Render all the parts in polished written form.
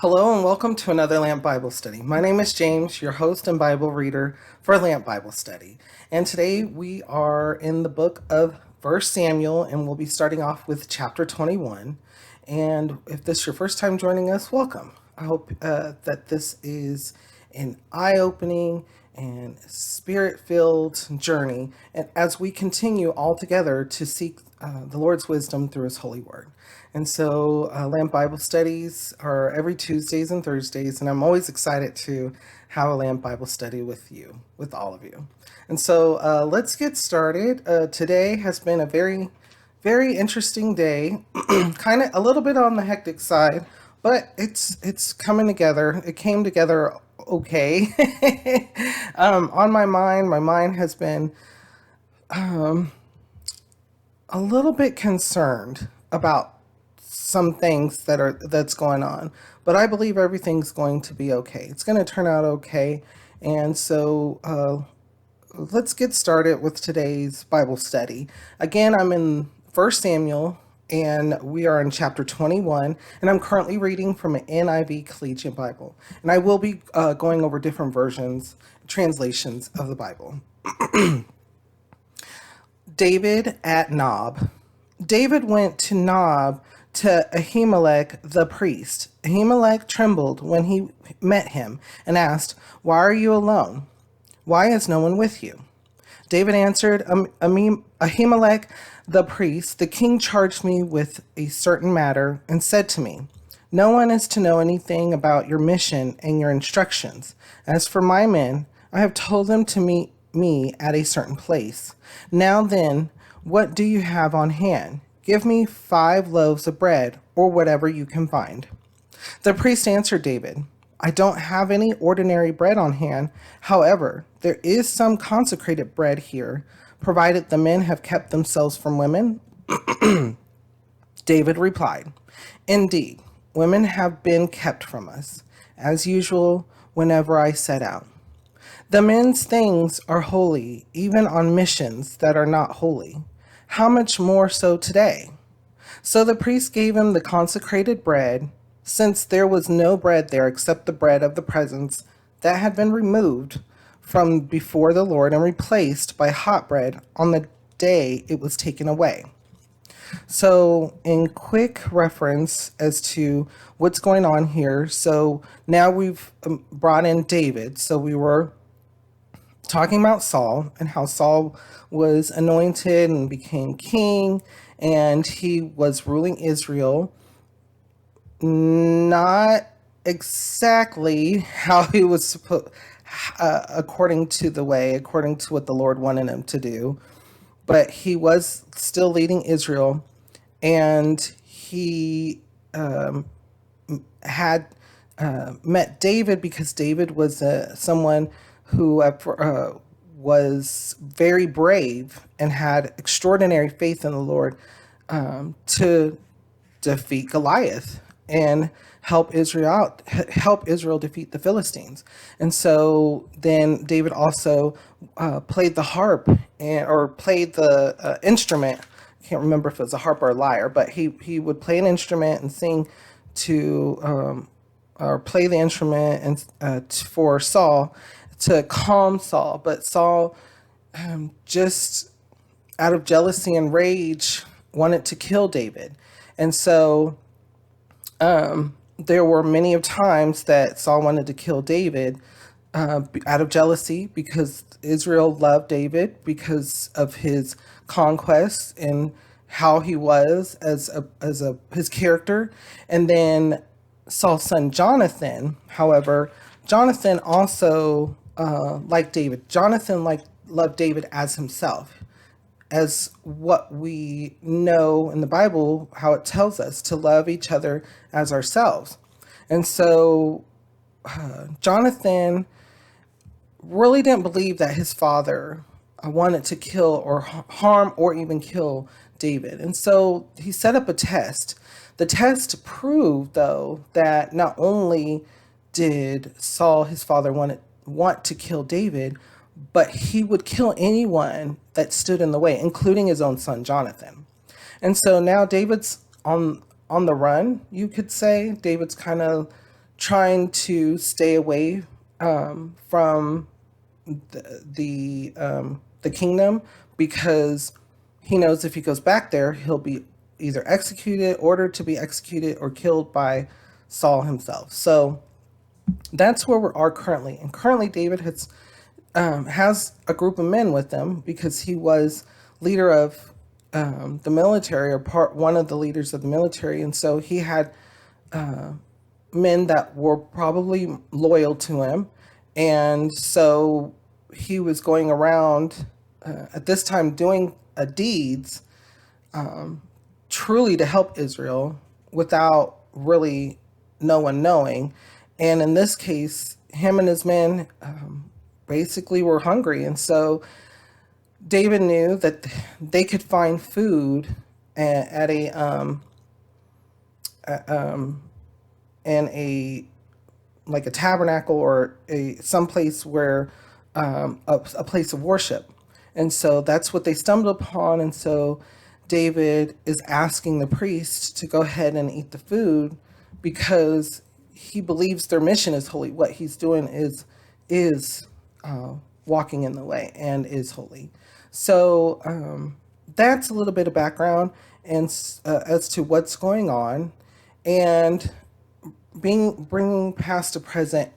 Hello and welcome to another Lamp Bible Study. My name is James, your host and Bible reader for Lamp Bible Study. And today we are in the book of 1 Samuel and we'll be starting off with chapter 21. And if this is your first time joining us, welcome. I hope that this is an eye-opening and spirit-filled journey and as we continue all together to seek the Lord's wisdom through his holy word. And so Lamp Bible studies are every Tuesdays and Thursdays, and I'm always excited to have a Lamp Bible study with you, with all of you. And so let's get started. Today has been a very, very interesting day, kind of a little bit on the hectic side, but it's coming together. It came together okay. On my mind has been a little bit concerned about some things that's going on, but I believe everything's going to be okay. It's going to turn out okay. And so let's get started with today's Bible study. Again, I'm in 1 Samuel and we are in chapter 21, and I'm currently reading from an NIV Collegiate Bible, and I will be going over different translations of the Bible. David at Nob. David went to Nob to Ahimelech the priest. Ahimelech trembled when he met him and asked, "Why are you alone? Why is no one with you?" David answered Ahimelech the priest, "The king charged me with a certain matter and said to me, 'No one is to know anything about your mission and your instructions. As for my men, I have told them to meet me at a certain place. Now then, what do you have on hand? Give me 5 loaves of bread, or whatever you can find." The priest answered David, "I don't have any ordinary bread on hand. However, there is some consecrated bread here, provided the men have kept themselves from women." David replied, "Indeed, women have been kept from us, as usual whenever I set out. The men's things are holy, even on missions that are not holy. How much more so today?" So the priest gave him the consecrated bread, since there was no bread there except the bread of the presence that had been removed from before the Lord and replaced by hot bread on the day it was taken away. So, in quick reference as to what's going on here, so now we've brought in David. So we were talking about Saul and how Saul was anointed and became king, and he was ruling Israel not exactly how he was supposed, according to according to what the Lord wanted him to do, but he was still leading Israel, and he had met David because David was someone who was very brave and had extraordinary faith in the Lord to defeat Goliath and help Israel defeat the Philistines. And so then David also played the harp or played the instrument. I can't remember if it was a harp or a lyre, but he would play an instrument and sing to or play the instrument and for Saul to calm Saul. But Saul, just out of jealousy and rage, wanted to kill David. And so there were many of times that Saul wanted to kill David out of jealousy, because Israel loved David because of his conquests and how he was as his character. And then Saul's son Jonathan, however, Jonathan also liked David. Jonathan loved David as himself, as what we know in the Bible, how it tells us to love each other as ourselves. And so Jonathan really didn't believe that his father wanted to kill or harm or even kill David. And so he set up a test. The test proved, though, that not only did Saul, his father, want to kill David, but he would kill anyone that stood in the way, including his own son Jonathan. And so now David's on the run, you could say. David's kind of trying to stay away from the kingdom, because he knows if he goes back there, he'll be either executed, ordered to be executed, or killed by Saul himself. So that's where we are currently. And currently, David has a group of men with him because he was leader of the military, or one of the leaders of the military, and so he had men that were probably loyal to him, and so he was going around at this time doing deeds truly to help Israel without really no one knowing. And in this case, him and his men basically were hungry. And so David knew that they could find food at in a like a tabernacle, or a some place where a place of worship. And so that's what they stumbled upon. And so David is asking the priest to go ahead and eat the food, because he believes their mission is holy. What he's doing is walking in the way and is holy. So that's a little bit of background and as to what's going on, and bringing past to present,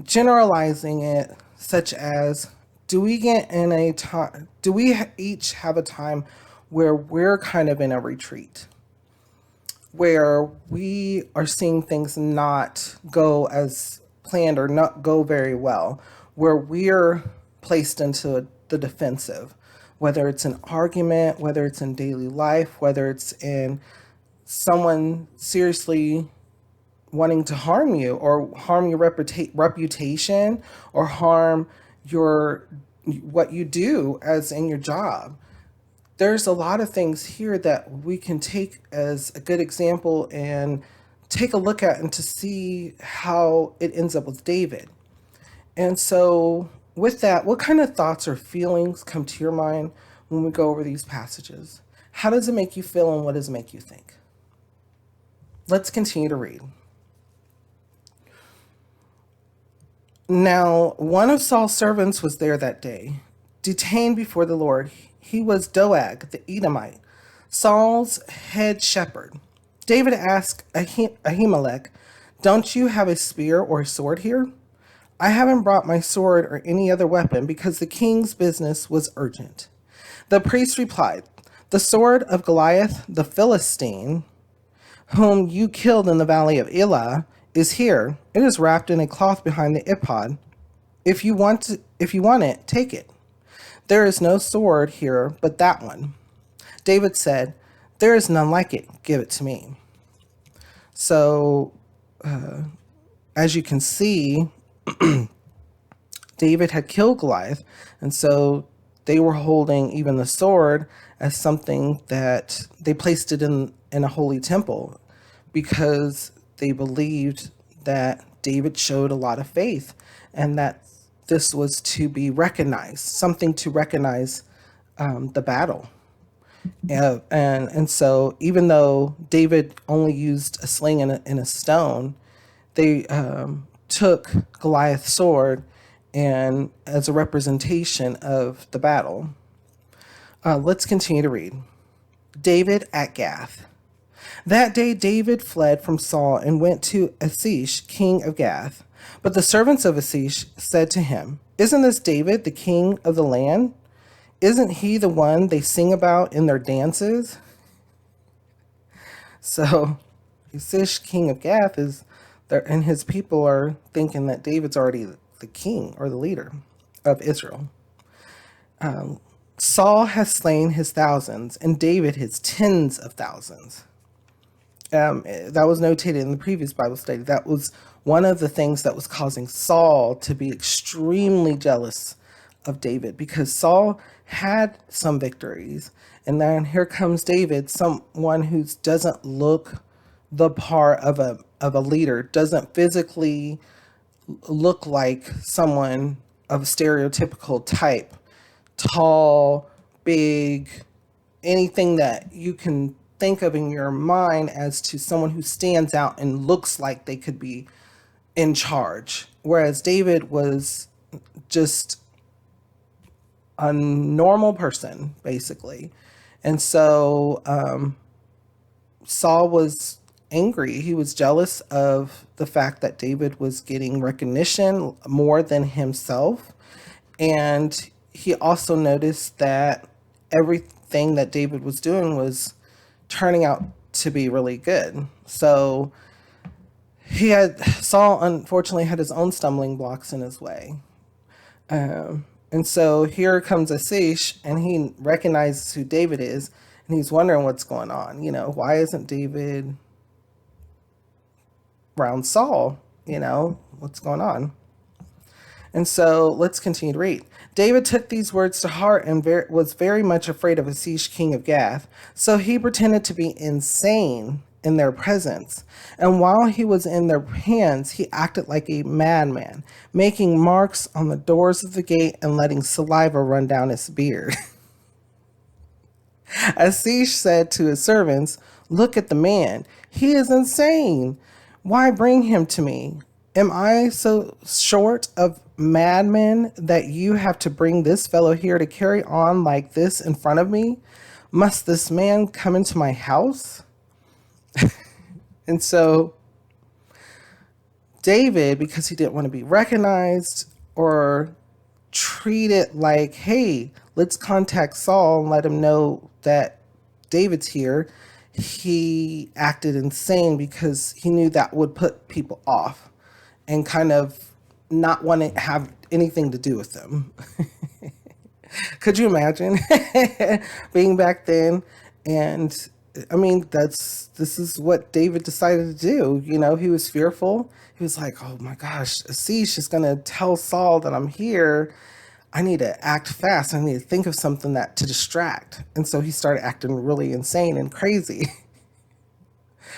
generalizing it, such as, do we get in a time? Do we each have a time where we're kind of in a retreat, where we are seeing things not go as planned or not go very well, where we're placed into the defensive, whether it's an argument, whether it's in daily life, whether it's in someone seriously wanting to harm you, or harm your reputation, or harm your what you do as in your job. There's a lot of things here that we can take as a good example and take a look at, and to see how it ends up with David. And so with that, what kind of thoughts or feelings come to your mind when we go over these passages? How does it make you feel, and what does it make you think? Let's continue to read. Now, one of Saul's servants was there that day, detained before the Lord. He was Doeg, the Edomite, Saul's head shepherd. David asked Ahimelech, "Don't you have a spear or a sword here?" "I haven't brought my sword or any other weapon, because the king's business was urgent." The priest replied, "The sword of Goliath the Philistine, whom you killed in the valley of Elah, is here. It is wrapped in a cloth behind the ephod. If you want it, take it. There is no sword here but that one." David said, "There is none like it. Give it to me." So, as you can see, David had killed Goliath, and so they were holding even the sword as something that they placed it in a holy temple, because they believed that David showed a lot of faith, and that this was to be recognized, something to recognize the battle. And so even though David only used a sling and a stone, they took Goliath's sword and as a representation of the battle. Let's continue to read. David at Gath. That day David fled from Saul and went to Achish, king of Gath. But the servants of Achish said to him, "Isn't this David, the king of the land? Isn't he the one they sing about in their dances?" So Achish, king of Gath, is there, and his people are thinking that David's already the king or the leader of Israel. Saul has slain his thousands, and David his tens of thousands. That was notated in the previous Bible study. That was one of the things that was causing Saul to be extremely jealous of David, because Saul had some victories, and then here comes David, someone who doesn't look the part of a leader, doesn't physically look like someone of stereotypical type, tall, big, anything that you can think of in your mind as to someone who stands out and looks like they could be in charge. Whereas David was just a normal person, basically. And so Saul was angry. He was jealous of the fact that David was getting recognition more than himself. And he also noticed that everything that David was doing was turning out to be really good. So Saul unfortunately had his own stumbling blocks in his way. And so here comes Asish, and he recognizes who David is, and he's wondering what's going on. Why isn't David around Saul? What's going on? And so let's continue to read. David took these words to heart and was very much afraid of Asish, king of Gath. So he pretended to be insane in their presence. And while he was in their hands, he acted like a madman, making marks on the doors of the gate and letting saliva run down his beard. Asish said to his servants, "Look at the man. He is insane. Why bring him to me? Am I so short of madmen that you have to bring this fellow here to carry on like this in front of me? Must this man come into my house?" And so David, because he didn't want to be recognized or treated like, hey, let's contact Saul and let him know that David's here, he acted insane because he knew that would put people off and kind of not want to have anything to do with them. Could you imagine being back then? And I mean, this is what David decided to do. He was fearful. He was like, oh my gosh, Asish is going to tell Saul that I'm here. I need to act fast. I need to think of something to distract. And so he started acting really insane and crazy,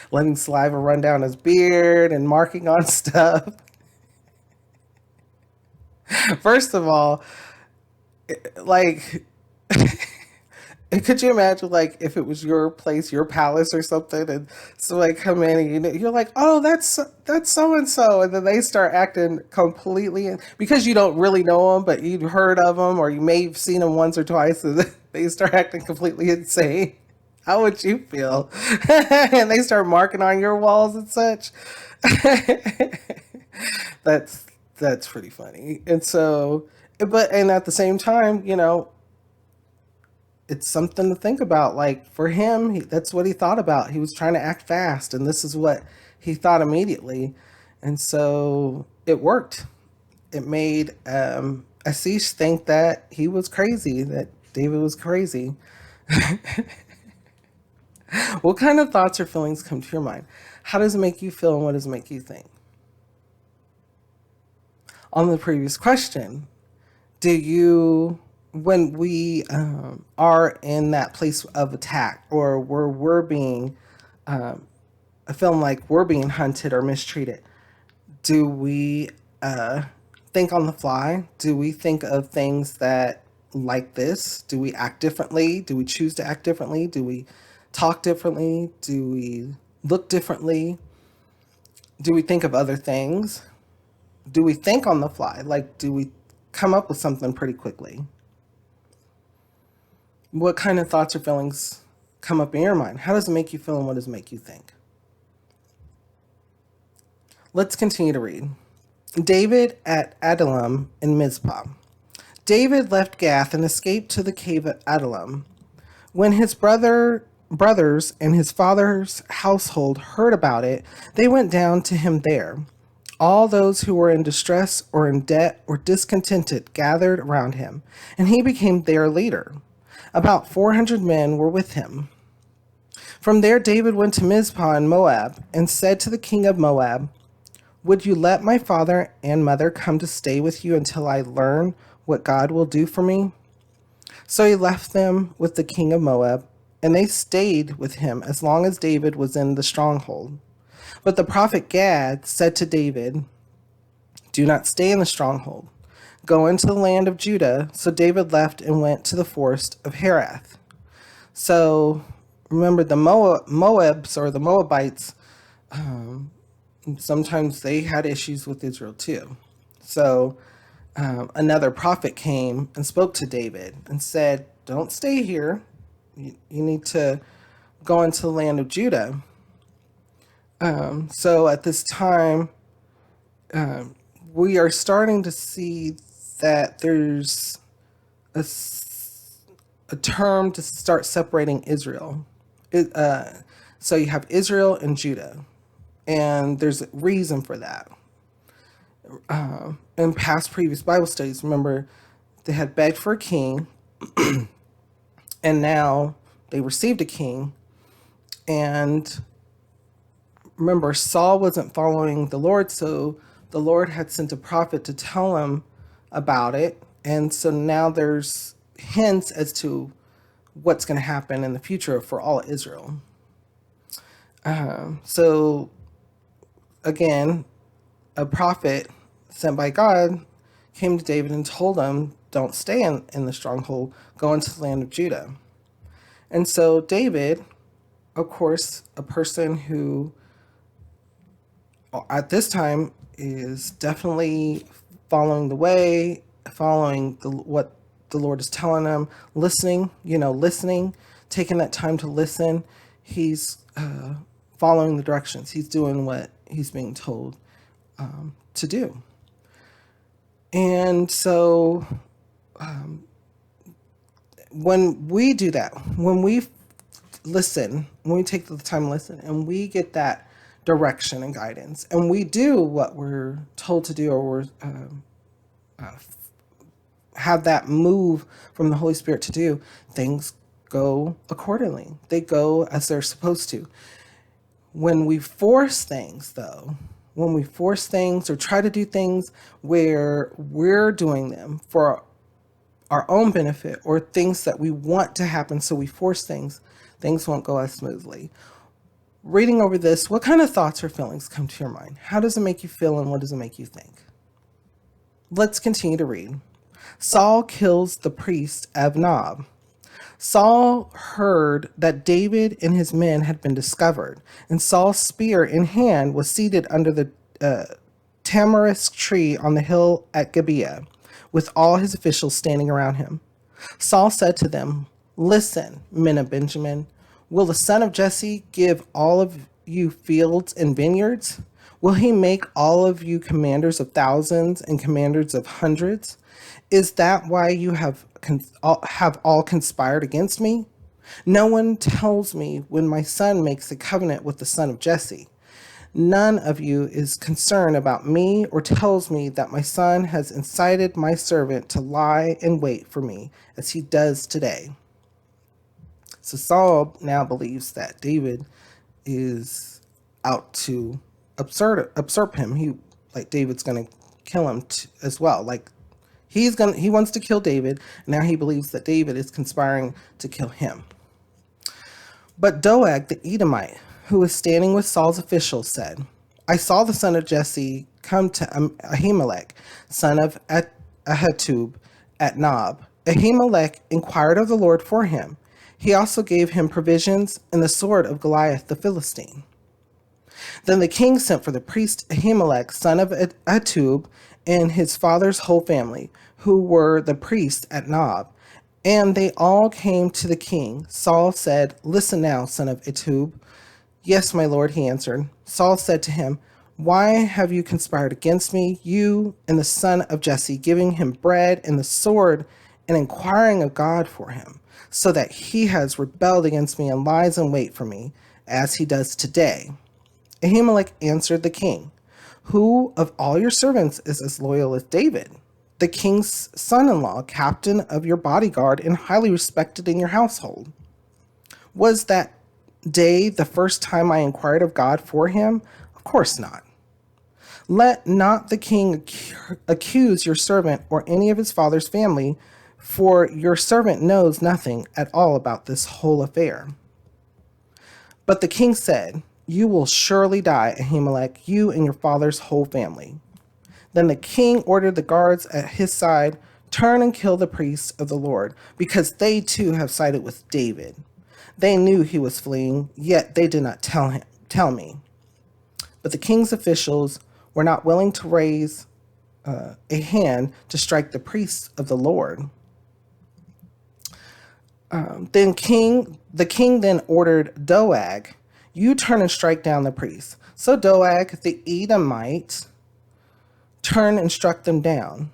letting saliva run down his beard and marking on stuff. First of all, like, could you imagine, like, if it was your place, your palace or something, and somebody come in and you're like, oh, that's so and so, and then they start acting completely, because you don't really know them, but you've heard of them, or you may have seen them once or twice, and they start acting completely insane. How would you feel? And they start marking on your walls and such. That's pretty funny. And so, and at the same time, it's something to think about. Like, for him, that's what he thought about. He was trying to act fast, and this is what he thought immediately. And so it worked. It made Asish think that he was crazy, that David was crazy. What kind of thoughts or feelings come to your mind? How does it make you feel, and what does it make you think? On the previous question, when we are in that place of attack, or where we're being, feeling like we're being hunted or mistreated, do we think on the fly? Do we think of things that like this? Do we act differently? Do we choose to act differently? Do we talk differently? Do we look differently? Do we think of other things? Do we think on the fly? Like, do we come up with something pretty quickly? What kind of thoughts or feelings come up in your mind? How does it make you feel, and what does it make you think? Let's continue to read. David at Adalum in Mizpah. David left Gath and escaped to the cave at Adalum. When his brothers and his father's household heard about it, they went down to him there. All those who were in distress or in debt or discontented gathered around him, and he became their leader. About 400 men were with him. From there, David went to Mizpah in Moab and said to the king of Moab, "Would you let my father and mother come to stay with you until I learn what God will do for me?" So he left them with the king of Moab, and they stayed with him as long as David was in the stronghold. But the prophet Gad said to David, "Do not stay in the stronghold. Go into the land of Judah." So David left and went to the forest of Herath. So Remember, the Moabs or the Moabites, sometimes they had issues with Israel too. So another prophet came and spoke to David and said, don't stay here. You need to go into the land of Judah. So at this time, we are starting to see that there's a term to start separating Israel. So you have Israel and Judah, and there's a reason for that. In past previous Bible studies, remember, they had begged for a king, and now they received a king. And remember, Saul wasn't following the Lord, so the Lord had sent a prophet to tell him about it. And so now there's hints as to what's going to happen in the future for all Israel. So again, a prophet sent by God came to David and told him, don't stay in the stronghold, go into the land of Judah. And so David, of course, a person who at this time is definitely following the way, following what the Lord is telling him, listening, taking that time to listen. He's following the directions. He's doing what he's being told to do. And so when we do that, when we listen, when we take the time to listen, and we get that direction and guidance, and we do what we're told to do, or we're have that move from the Holy Spirit to do, things go accordingly. They go as they're supposed to. When we force things, though, when we force things or try to do things where we're doing them for our own benefit, or things that we want to happen, so we force things, things won't go as smoothly. Reading over this, what kind of thoughts or feelings come to your mind? How does it make you feel, and what does it make you think? Let's continue to read. Saul kills the priest of Nob. Saul heard that David and his men had been discovered, and Saul's spear in hand was seated under the tamarisk tree on the hill at Gibeah, with all his officials standing around him. Saul said to them, listen, men of Benjamin, will the son of Jesse give all of you fields and vineyards? Will he make all of you commanders of thousands and commanders of hundreds? Is that why you have all conspired against me? No one tells me when my son makes a covenant with the son of Jesse. None of you is concerned about me or tells me that my son has incited my servant to lie and wait for me, as he does today. So Saul now believes that David is out to usurp him. David's going to kill him as well. He wants to kill David. And now he believes that David is conspiring to kill him. But Doeg the Edomite, who was standing with Saul's officials, said, I saw the son of Jesse come to Ahimelech, son of Ahitub, at Nob. Ahimelech inquired of the Lord for him. He also gave him provisions and the sword of Goliath the Philistine. Then the king sent for the priest Ahimelech, son of Ahitub, and his father's whole family, who were the priests at Nob. And they all came to the king. Saul said, listen now, son of Ahitub. Yes, my lord, he answered. Saul said to him, why have you conspired against me, you and the son of Jesse, giving him bread and the sword and inquiring of God for him, so that he has rebelled against me and lies in wait for me, as he does today? Ahimelech answered the king, who of all your servants is as loyal as David, the king's son-in-law, captain of your bodyguard, and highly respected in your household? Was that day the first time I inquired of God for him? Of course not. Let not the king accuse your servant or any of his father's family, for your servant knows nothing at all about this whole affair. But the king said, you will surely die, Ahimelech, you and your father's whole family. Then the king ordered the guards at his side, turn and kill the priests of the Lord, because they too have sided with David. They knew he was fleeing, yet they did not tell me. But the king's officials were not willing to raise a hand to strike the priests of the Lord. The king then ordered Doeg, "You turn and strike down the priests." So Doeg, the Edomite, turned and struck them down.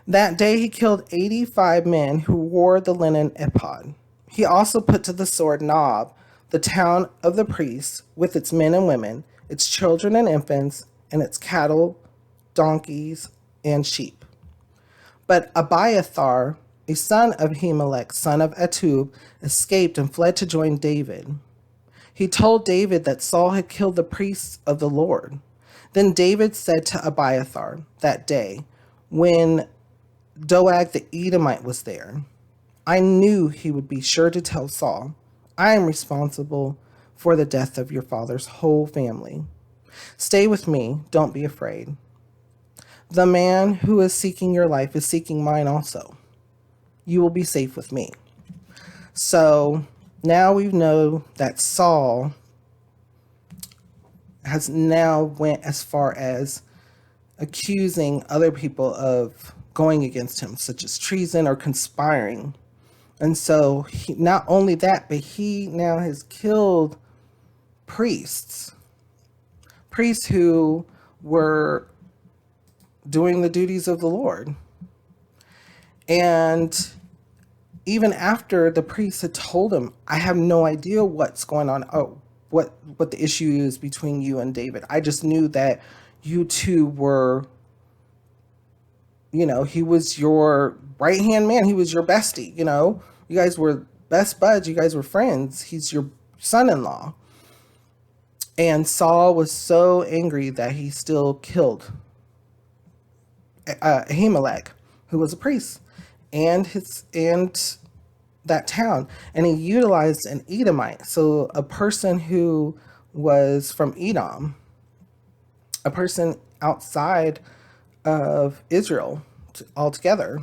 That day he killed 85 men who wore the linen ephod. He also put to the sword Nob, the town of the priests, with its men and women, its children and infants, and its cattle, donkeys, and sheep. But Abiathar, a son of Ahimelech, son of Ahitub, escaped and fled to join David. He told David that Saul had killed the priests of the Lord. Then David said to Abiathar that day, when Doeg the Edomite was there, "I knew he would be sure to tell Saul, 'I am responsible for the death of your father's whole family. Stay with me, don't be afraid. The man who is seeking your life is seeking mine also. You will be safe with me.'" So now we know that Saul has now went as far as accusing other people of going against him, such as treason or conspiring. And so not only that, but he now has killed priests who were doing the duties of the Lord. And even after the priest had told him, "I have no idea what's going on, what the issue is between you and David. I just knew that you two were, he was your right hand man. He was your bestie. You guys were best buds. You guys were friends. He's your son-in-law." And Saul was so angry that he still killed Ahimelech, who was a priest, and that town. And he utilized an Edomite, so a person who was from Edom, a person outside of Israel altogether.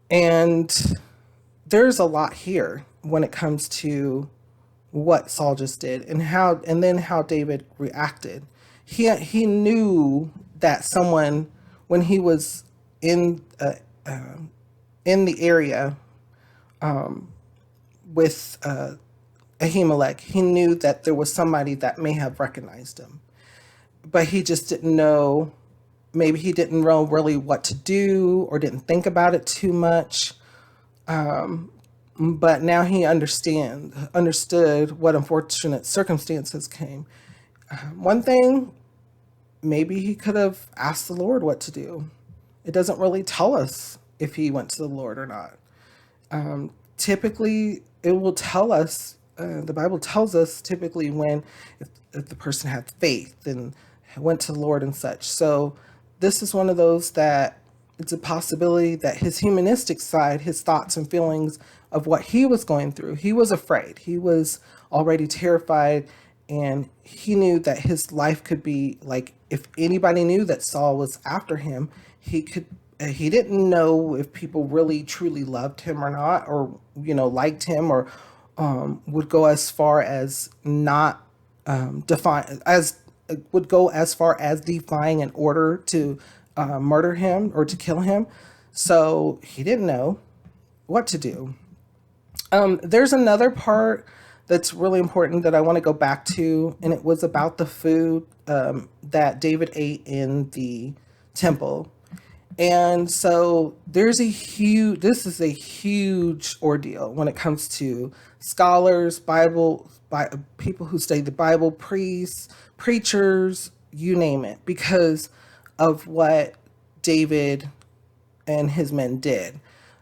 And there's a lot here when it comes to what Saul just did and then how David reacted. He knew that someone, when he was in the area with Ahimelech, he knew that there was somebody that may have recognized him, but he just didn't know. Maybe he didn't know really what to do or didn't think about it too much. But now he understood what unfortunate circumstances came. One thing, maybe he could have asked the Lord what to do. It doesn't really tell us if he went to the Lord or not. Typically, it will tell us, the Bible tells us typically if the person had faith and went to the Lord and such. So this is one of those that it's a possibility that his humanistic side, his thoughts and feelings of what he was going through, he was afraid. He was already terrified, and he knew that his life could be like, if anybody knew that Saul was after him, he didn't know if people really truly loved him or not, or liked him, or would go as far as not would go as far as defying an order to murder him or to kill him. So he didn't know what to do. There's another part that's really important that I want to go back to, and it was about the food that David ate in the temple. And so this is a huge ordeal when it comes to scholars, people who study the Bible, priests, preachers, you name it, because of what David and his men did.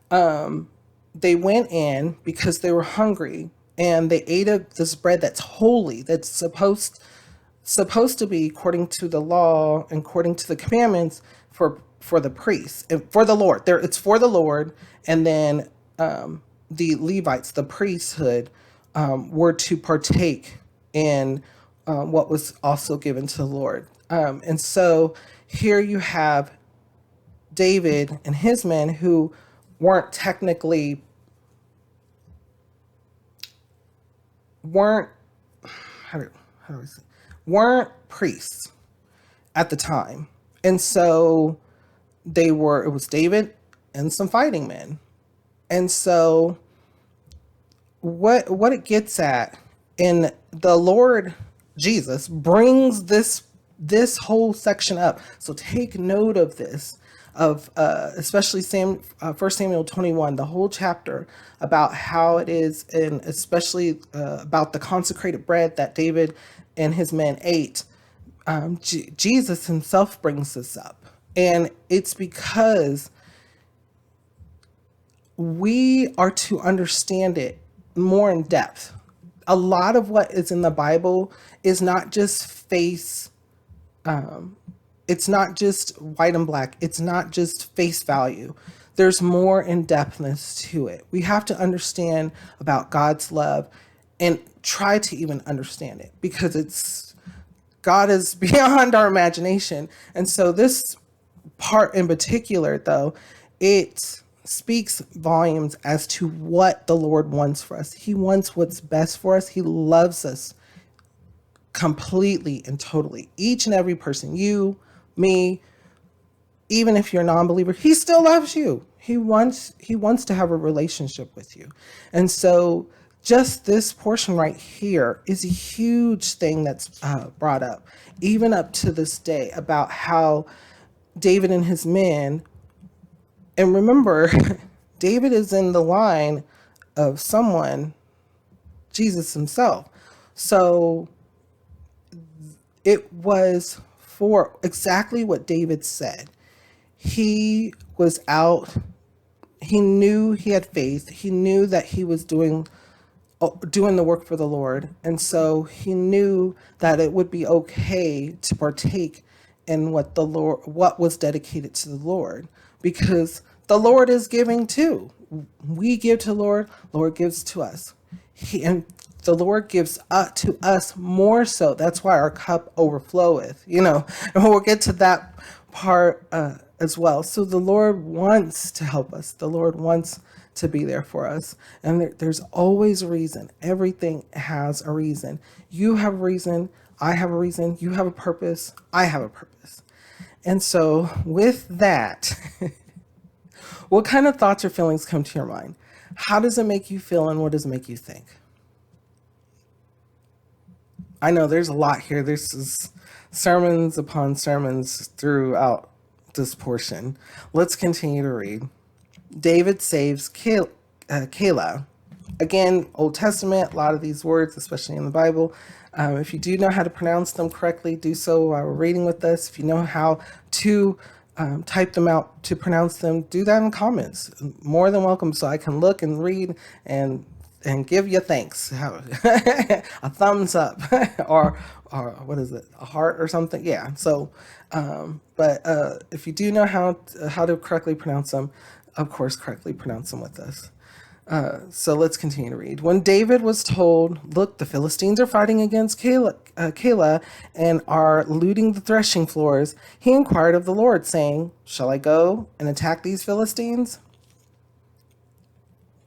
They went in because they were hungry, and they ate of this bread that's holy, that's supposed to be according to the law and according to the commandments for the priests and for the Lord. It's for the Lord, and then the Levites, the priesthood, were to partake in what was also given to the Lord. And so here you have David and his men who weren't technically weren't how do I say, weren't priests at the time. And so it was David and some fighting men. And so what it gets at, and the Lord Jesus brings this whole section up. So take note of this, of especially 1 Samuel 21, the whole chapter about how it is, and especially about the consecrated bread that David and his men ate. Jesus himself brings this up, and it's because we are to understand it more in depth. A lot of what is in the Bible is not just it's not just white and black. It's not just face value. There's more in depthness to it. We have to understand about God's love and try to even understand it, because God is beyond our imagination. And so this part in particular, though, it speaks volumes as to what the Lord wants for us. He wants what's best for us. He loves us completely and totally. Each and every person, you, me, even if you're a non-believer, he still loves you. He wants to have a relationship with you. And so just this portion right here is a huge thing that's brought up, even up to this day, about how David and his men, and remember, David is in the line of someone, Jesus himself. So it was for exactly what David said. He was out. He knew he had faith. He knew that he was doing the work for the Lord. And so he knew that it would be okay to partake in what was dedicated to the Lord, because the Lord is giving too. We give to the Lord gives to us. And the Lord gives to us more so. That's why our cup overfloweth, and we'll get to that part as well. So the Lord wants to help us. The Lord wants to be there for us. And there's always a reason. Everything has a reason. You have a reason. I have a reason. You have a purpose. I have a purpose. And so with that, what kind of thoughts or feelings come to your mind? How does it make you feel, and what does it make you think? I know there's a lot here. There's sermons upon sermons throughout this portion. Let's continue to read. David saves Keilah. Again, Old Testament, a lot of these words, especially in the Bible. If you do know how to pronounce them correctly, do so while we're reading with us. If you know how to type them out to pronounce them, do that in the comments. More than welcome, so I can look and read and give you thanks. A thumbs up or what is it, a heart or something. Yeah. So but if you do know how to correctly pronounce them, of course correctly pronounce them with us. So let's continue to read. When David was told, look, the Philistines are fighting against Keilah and are looting the threshing floors, he inquired of the Lord, saying, shall I go and attack these Philistines?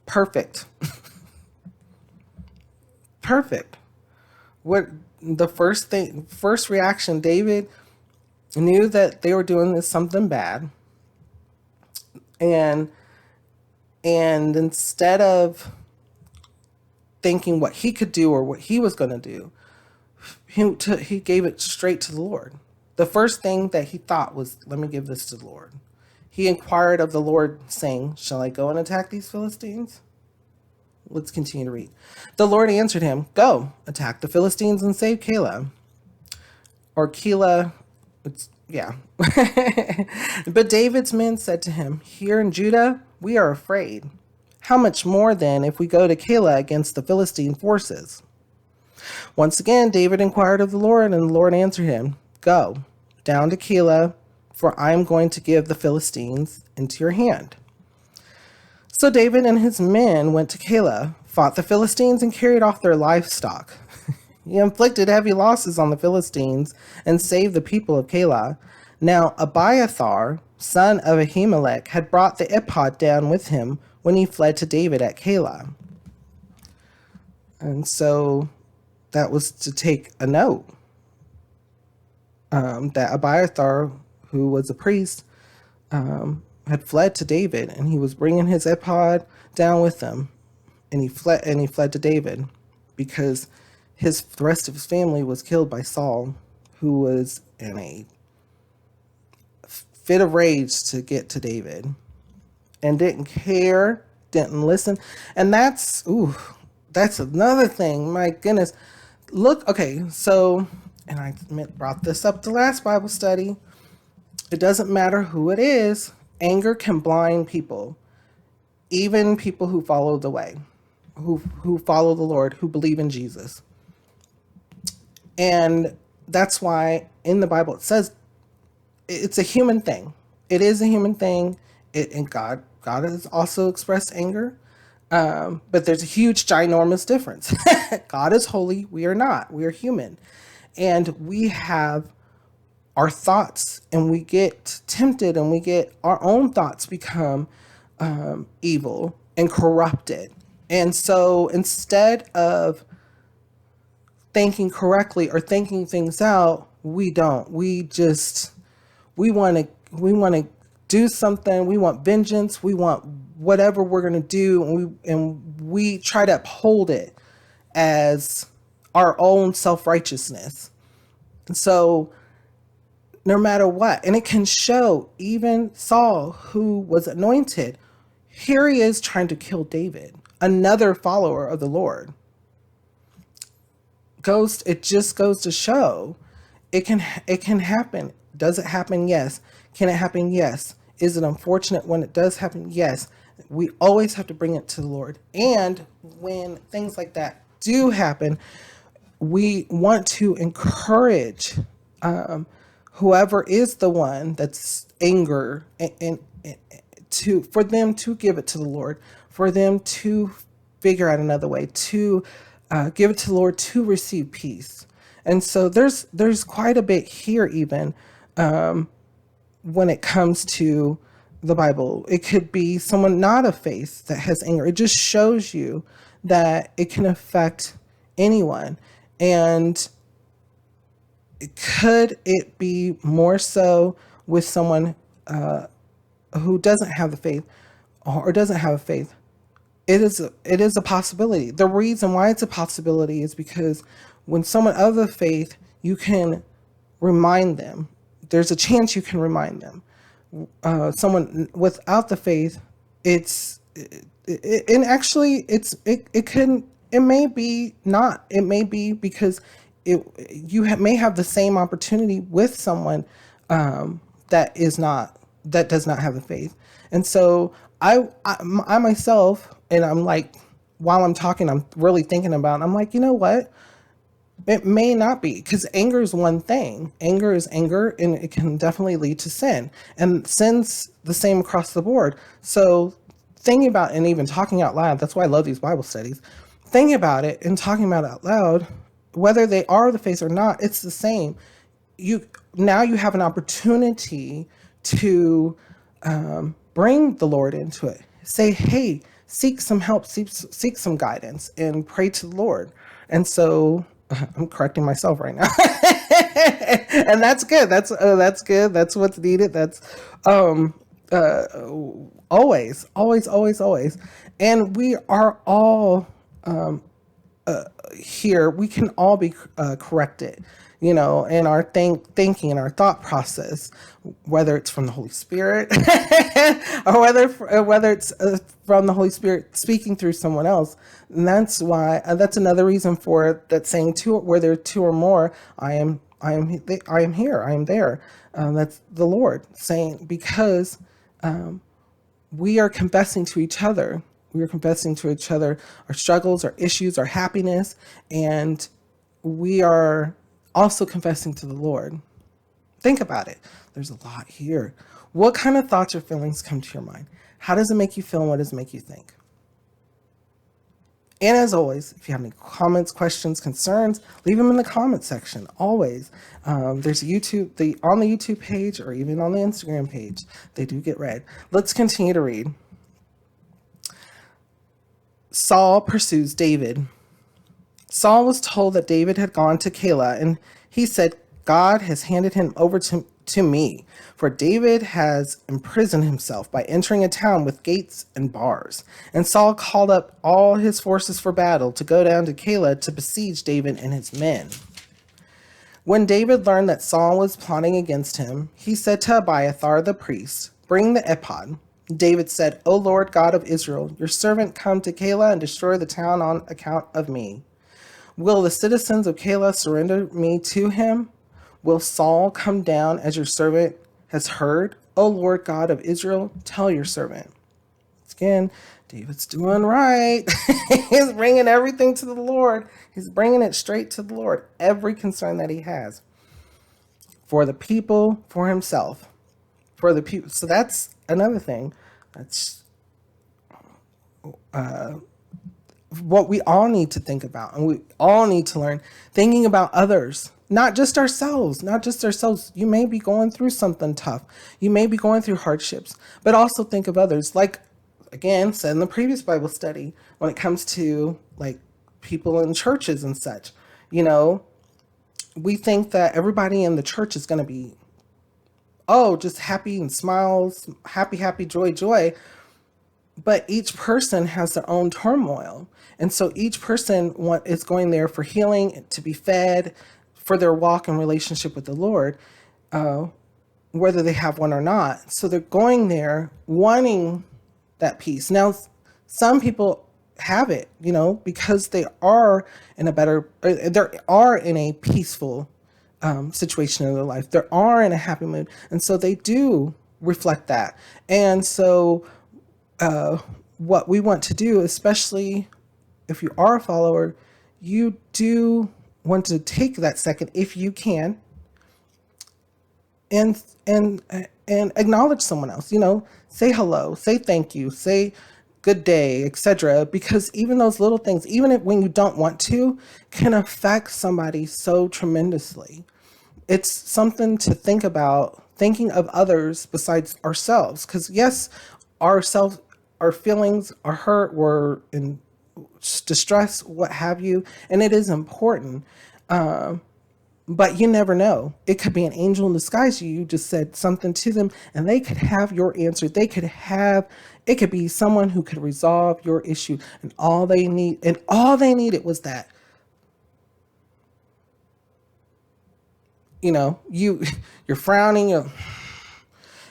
Perfect. Perfect. What the first reaction, David knew that they were doing something bad. And instead of thinking what he could do or what he was going to do, he gave it straight to the Lord. The first thing that he thought was, let me give this to the Lord. He inquired of the Lord, saying, shall I go and attack these Philistines? Let's continue to read. The Lord answered him, go, attack the Philistines and save Keilah. Or Keilah, yeah. But David's men said to him, here in Judah, we are afraid. How much more then if we go to Keilah against the Philistine forces? Once again, David inquired of the Lord, and the Lord answered him, go down to Keilah, for I am going to give the Philistines into your hand. So David and his men went to Keilah, fought the Philistines, and carried off their livestock. He inflicted heavy losses on the Philistines and saved the people of Keilah. Now Abiathar, son of Ahimelech, had brought the ephod down with him when he fled to David at Keilah. And so that was to take a note that Abiathar, who was a priest, had fled to David, and he was bringing his ephod down with him, and he fled to David because the rest of his family was killed by Saul, who was in a fit of rage to get to David and didn't care, didn't listen. And that's another thing. My goodness. Look, okay, so, and I brought this up the last Bible study. It doesn't matter who it is. Anger can blind people, even people who follow the way, who follow the Lord, who believe in Jesus. And that's why in the Bible it says it's a human thing. It is a human thing. And God has also expressed anger. But there's a huge, ginormous difference. God is holy. We are not. We are human. And we have our thoughts, and we get tempted, and we get our own thoughts become evil and corrupted. And so instead of thinking correctly or thinking things out, we don't. We want to do something. We want vengeance. We want whatever we're going to do, and we try to uphold it as our own self-righteousness. And so no matter what, and it can show even Saul, who was anointed, here he is trying to kill David, another follower of the Lord. It just goes to show it can happen. Does it happen? Yes. Can it happen? Yes. Is it unfortunate when it does happen? Yes. We always have to bring it to the Lord. And when things like that do happen, we want to encourage whoever is the one that's anger, and for them to give it to the Lord, for them to figure out another way, to give it to the Lord, to receive peace. And so there's quite a bit here, even when it comes to the Bible. It could be someone not of faith that has anger. It just shows you that it can affect anyone. And could it be more so with someone who doesn't have the faith or doesn't have a faith? It is a possibility. The reason why it's a possibility is because when someone of the faith, you can remind them. There's a chance you can remind them. Someone without the faith, it may be not. It may be because may have the same opportunity with someone that does not have the faith. And so I myself, and I'm like, while I'm talking, I'm really thinking about it. I'm like, you know what? It may not be, because anger is one thing. Anger is anger, and it can definitely lead to sin. And sin's the same across the board. So thinking about, and even talking out loud, that's why I love these Bible studies. Thinking about it and talking about it out loud, whether they are the faith or not, it's the same. Now you have an opportunity to bring the Lord into it. Say, hey, seek some help, seek some guidance, and pray to the Lord. And so I'm correcting myself right now, and that's good. That's good. That's what's needed. That's always. And we are all here. We can all be corrected, in our thinking and our thought process, whether it's from the Holy Spirit or whether it's from the Holy Spirit speaking through someone else. And that's why that's another reason for that saying, where there are two or more, I am here, I am there. That's the Lord saying, because we are confessing to each other. We are confessing to each other our struggles, our issues, our happiness, and we are also confessing to the Lord. Think about it. There's a lot here. What kind of thoughts or feelings come to your mind? How does it make you feel, and what does it make you think? And as always, if you have any comments, questions, concerns, leave them in the comment section. Always. There's on the YouTube page, or even on the Instagram page. They do get read. Let's continue to read. Saul pursues David. Saul was told that David had gone to Keilah, and he said, God has handed him over to me, for David has imprisoned himself by entering a town with gates and bars. And Saul called up all his forces for battle to go down to Keilah to besiege David and his men. When David learned that Saul was plotting against him, he said to Abiathar the priest, bring the ephod. David said, O Lord God of Israel, your servant come to Keilah and destroy the town on account of me. Will the citizens of Keilah surrender me to him? Will Saul come down as your servant has heard? O Lord God of Israel, tell your servant. Again, David's doing right. He's bringing everything to the Lord. He's bringing it straight to the Lord. Every concern that he has for the people, for himself, for the people. So that's another thing. That's what we all need to think about, and we all need to learn, thinking about others, not just ourselves, not just ourselves. You may be going through something tough. You may be going through hardships, but also think of others. Like, again, said in the previous Bible study, when it comes to like people in churches and such, we think that everybody in the church is going to be, just happy and smiles, happy, joy. But each person has their own turmoil. And so each person is going there for healing, to be fed, for their walk and relationship with the Lord, whether they have one or not. So they're going there wanting that peace. Now, some people have it, because they are in a peaceful situation in their life. They are in a happy mood. And so they do reflect that. And so what we want to do, especially if you are a follower, you do want to take that second, if you can, and acknowledge someone else. Say hello, say thank you, say good day, etc. Because even those little things, even when you don't want to, can affect somebody so tremendously. It's something to think about, thinking of others besides ourselves. Because yes, our feelings are hurt, we're in distress, what have you, and it is important. But you never know. It could be an angel in disguise. You just said something to them and they could have your answer. It could be someone who could resolve your issue, and all they needed was that. You're frowning,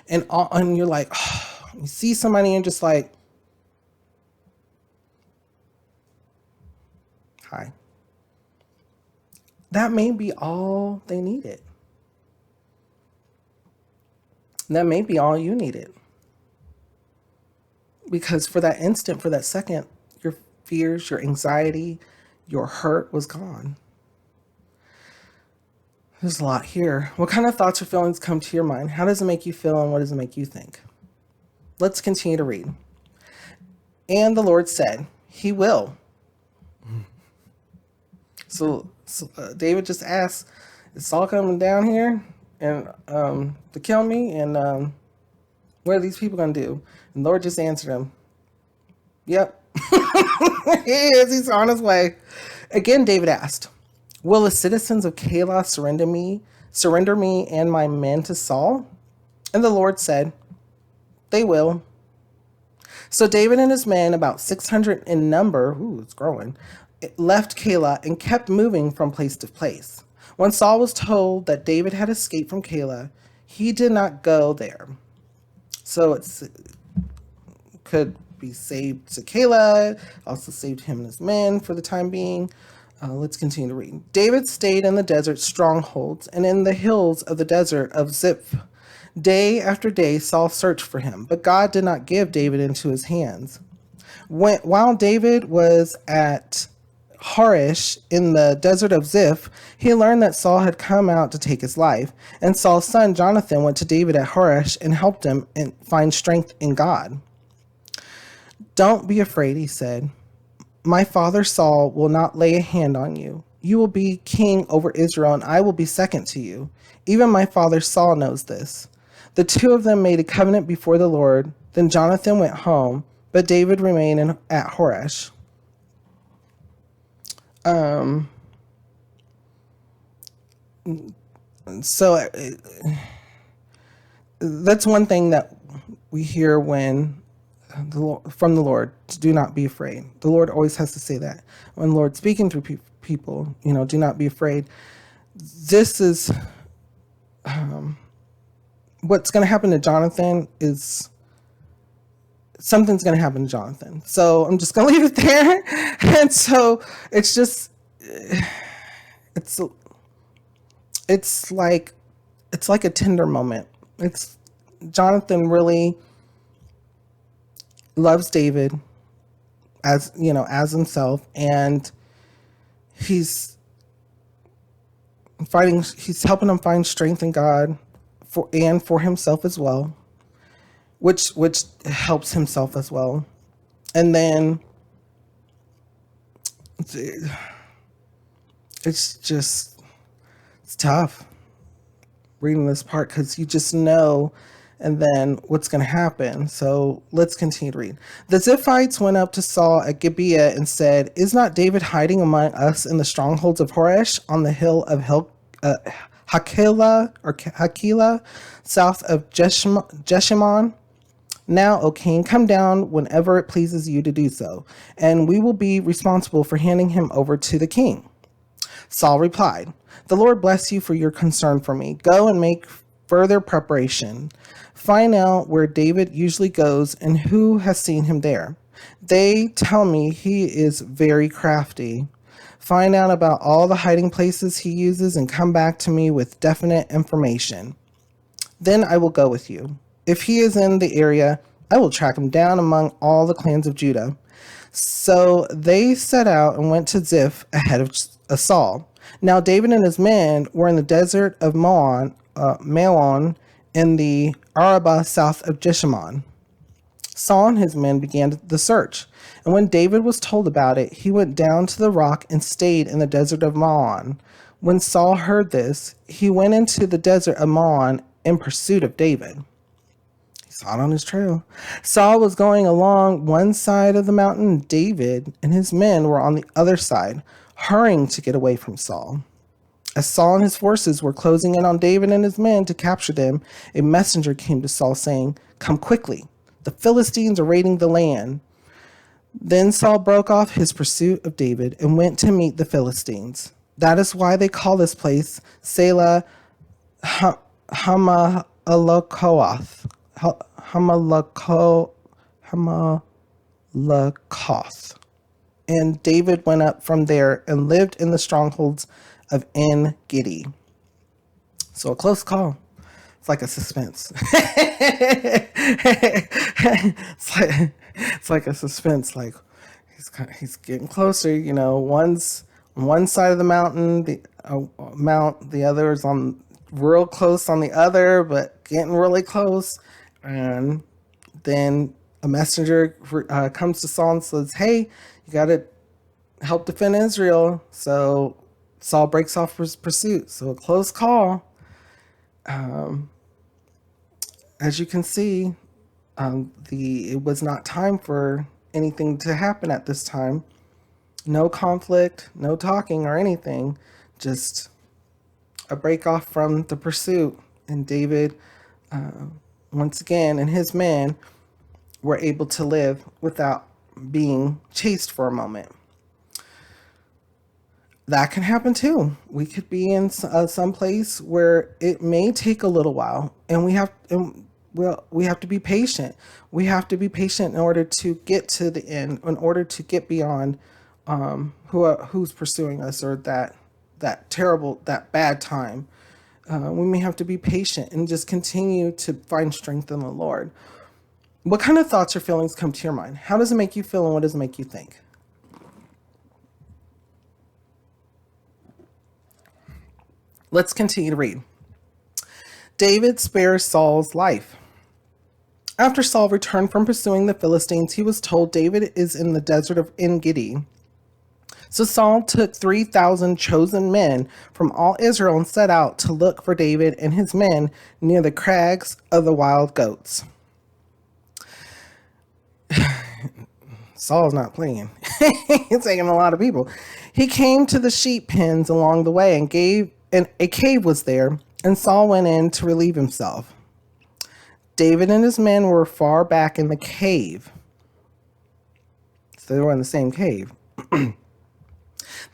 and you're like, you see somebody and just like, hi. That may be all they needed. That may be all you needed. Because for that instant, for that second, your fears, your anxiety, your hurt was gone. There's a lot here. What kind of thoughts or feelings come to your mind? How does it make you feel, and what does it make you think? Let's continue to read. And the Lord said, He will. So David just asked, is Saul coming down here and to kill me? And what are these people going to do? And the Lord just answered him, yep. He is. He's on his way. Again, David asked, will the citizens of Keilah surrender me and my men to Saul? And the Lord said, they will. So David and his men, about 600 in number, it's growing, left Keilah and kept moving from place to place. When Saul was told that David had escaped from Keilah, he did not go there. So it could be saved to Keilah, also saved him and his men for the time being. Let's continue to read. David stayed in the desert strongholds and in the hills of the desert of Ziph. Day after day, Saul searched for him, but God did not give David into his hands. While David was at Horesh in the desert of Ziph, he learned that Saul had come out to take his life, and Saul's son Jonathan went to David at Horesh and helped him and find strength in God. Don't be afraid, he said. My father Saul will not lay a hand on you. You will be king over Israel, and I will be second to you. Even my father Saul knows this. The two of them made a covenant before the Lord. Then Jonathan went home, but David remained at Horesh. So that's one thing that we hear when from the Lord, to do not be afraid. The Lord always has to say that. When the Lord speaking through people, do not be afraid. This is what's going to happen to Jonathan is something's going to happen to Jonathan. So I'm just going to leave it there. And so it's just, it's like a tender moment. It's Jonathan really loves David as himself, and he's helping him find strength in God for himself as well, which helps himself as well. And then it's tough reading this part because you just know and then what's going to happen. So let's continue to read. The Ziphites went up to Saul at Gibeah and said, "Is not David hiding among us in the strongholds of Horesh on the hill of Hakilah, south of Jeshimon? Now, O king, come down whenever it pleases you to do so, and we will be responsible for handing him over to the king." Saul replied, "The Lord bless you for your concern for me. Go and make further preparation. Find out where David usually goes and who has seen him there. They tell me he is very crafty. Find out about all the hiding places he uses and come back to me with definite information. Then I will go with you. If he is in the area, I will track him down among all the clans of Judah." So they set out and went to Ziph ahead of Saul. Now David and his men were in the desert of Maon in the Arabah south of Jeshimon. Saul and his men began the search, and when David was told about it, he went down to the rock and stayed in the desert of Maon. When Saul heard this, he went into the desert of Maon in pursuit of David. He's hot on his trail. Saul was going along one side of the mountain. David and his men were on the other side, hurrying to get away from Saul. As Saul and his forces were closing in on David and his men to capture them, a messenger came to Saul saying, "Come quickly. The Philistines are raiding the land." Then Saul broke off his pursuit of David and went to meet the Philistines. That is why they call this place Selah Hamalakoth. Hamalakoth. And David went up from there and lived in the strongholds of En-Gedi. So a close call. It's like a suspense. it's like a suspense. Like he's getting closer. One's on one side of the mountain, the other is on real close on the other, but getting really close. And then a messenger comes to Saul and says, "Hey, you got to help defend Israel." So Saul breaks off his pursuit. So a close call. As you can see, it was not time for anything to happen at this time. No conflict, no talking or anything, just a break off from the pursuit. And David, once again, and his men were able to live without being chased for a moment. That can happen too. We could be in some place where it may take a little while, and we have to be patient. We have to be patient in order to get to the end, in order to get beyond who's pursuing us, or that bad time. We may have to be patient and just continue to find strength in the Lord. What kind of thoughts or feelings come to your mind? How does it make you feel, and what does it make you think? Let's continue to read. David spares Saul's life. After Saul returned from pursuing the Philistines, he was told David is in the desert of En-Gedi. So Saul took 3,000 chosen men from all Israel and set out to look for David and his men near the crags of the wild goats. Saul's not playing. He's taking a lot of people. He came to the sheep pens along the way and a cave was there, and Saul went in to relieve himself. David and his men were far back in the cave. So they were in the same cave. The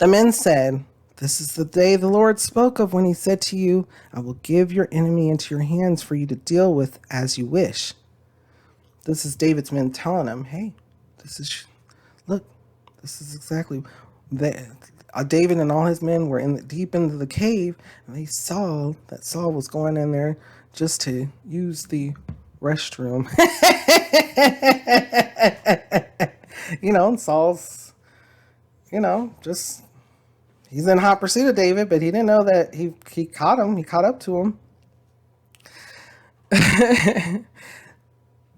men said, "This is the day the Lord spoke of when he said to you, I will give your enemy into your hands for you to deal with as you wish." This is David's men telling him, hey, look, this is exactly that. David and all his men were deep into the cave, and they saw that Saul was going in there just to use the restroom. And Saul's, just, he's in hot pursuit of David, but he didn't know that he caught him. He caught up to him.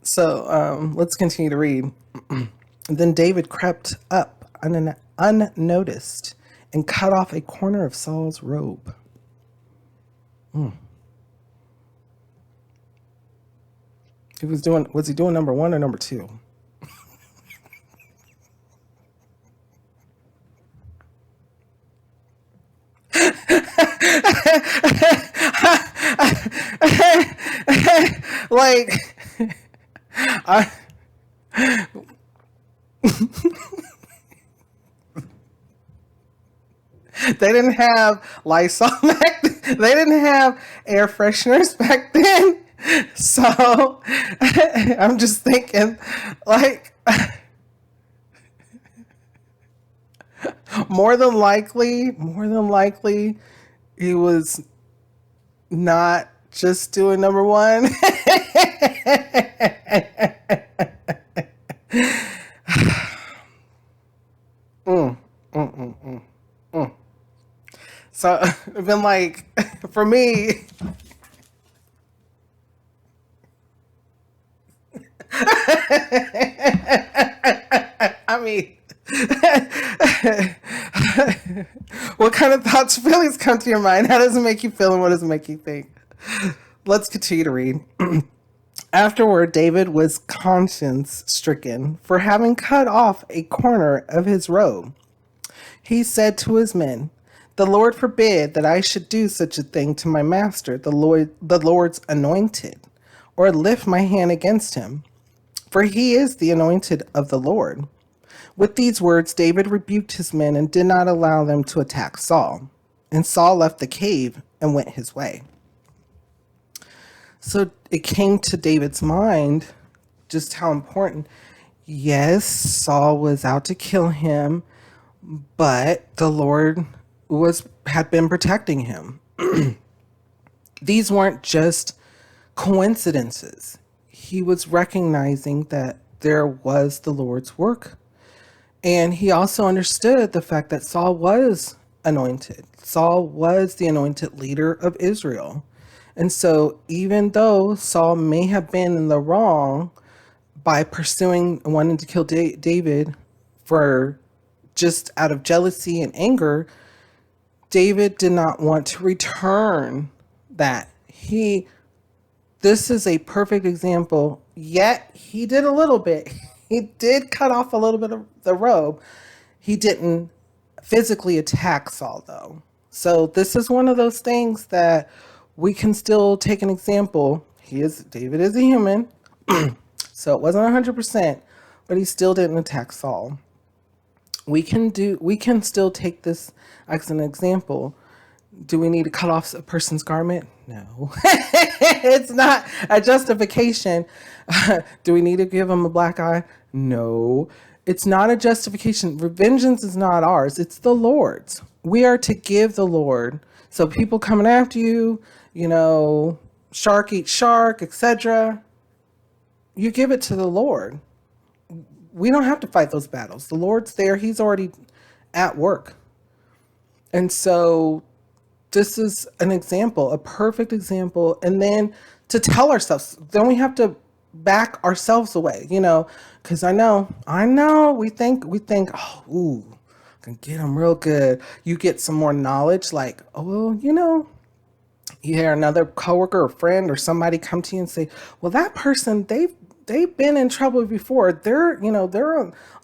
So let's continue to read. Then David crept up unnoticed and cut off a corner of Saul's robe. Was he doing number one or number two? Like, they didn't have Lysol back then. They didn't have air fresheners back then. So I'm just thinking, like, more than likely, he was not just doing number one. So it's been like, for me, I mean, what kind of thoughts, feelings come to your mind? How does it make you feel, and what does it make you think? Let's continue to read. Afterward, David was conscience-stricken for having cut off a corner of his robe. He said to his men, "The Lord forbid that I should do such a thing to my master, the Lord's anointed, or lift my hand against him, for he is the anointed of the Lord." With these words, David rebuked his men and did not allow them to attack Saul. And Saul left the cave and went his way. So it came to David's mind just how important. Yes, Saul was out to kill him, but the Lord had been protecting him. These weren't just coincidences. He was recognizing that there was the Lord's work. And he also understood the fact that Saul was anointed. Saul was the anointed leader of Israel. And so even though Saul may have been in the wrong by pursuing and wanting to kill David for just out of jealousy and anger, David did not want to return that. This is a perfect example, yet he did a little bit. He did cut off a little bit of the robe. He didn't physically attack Saul, though. So this is one of those things that we can still take an example. David is a human, so it wasn't 100%, but he still didn't attack Saul. We can still take this as an example. Do we need to cut off a person's garment? No. It's not a justification. Do we need to give them a black eye? No. It's not a justification. Vengeance is not ours. It's the Lord's. We are to give the Lord. So people coming after you, shark eat shark, etc., you give it to the Lord. We don't have to fight those battles. The Lord's there. He's already at work. And so this is an example, a perfect example. And then to tell ourselves, then we have to back ourselves away, because I know we think, oh, ooh, I can get them real good. You get some more knowledge, like, oh, well, you hear another coworker or friend or somebody come to you and say, well, that person, they've they've been in trouble before. They're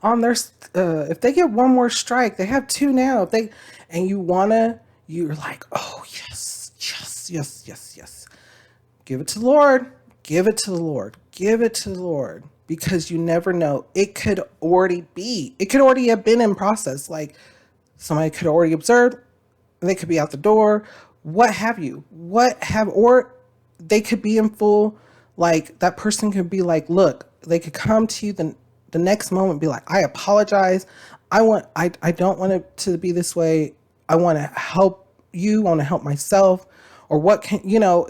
on their, if they get one more strike, they have two now. If they, and you're like, oh, yes, yes, yes, yes, yes. Give it to the Lord. Give it to the Lord. Give it to the Lord. Because you never know. It could already have been in process. Like somebody could already observe. They could be out the door. What have you? Or they could be in full, like that person could be like, look, they could come to you the next moment, be like, I apologize. I don't want it to be this way. I want to help you, I want to help myself. Or what can,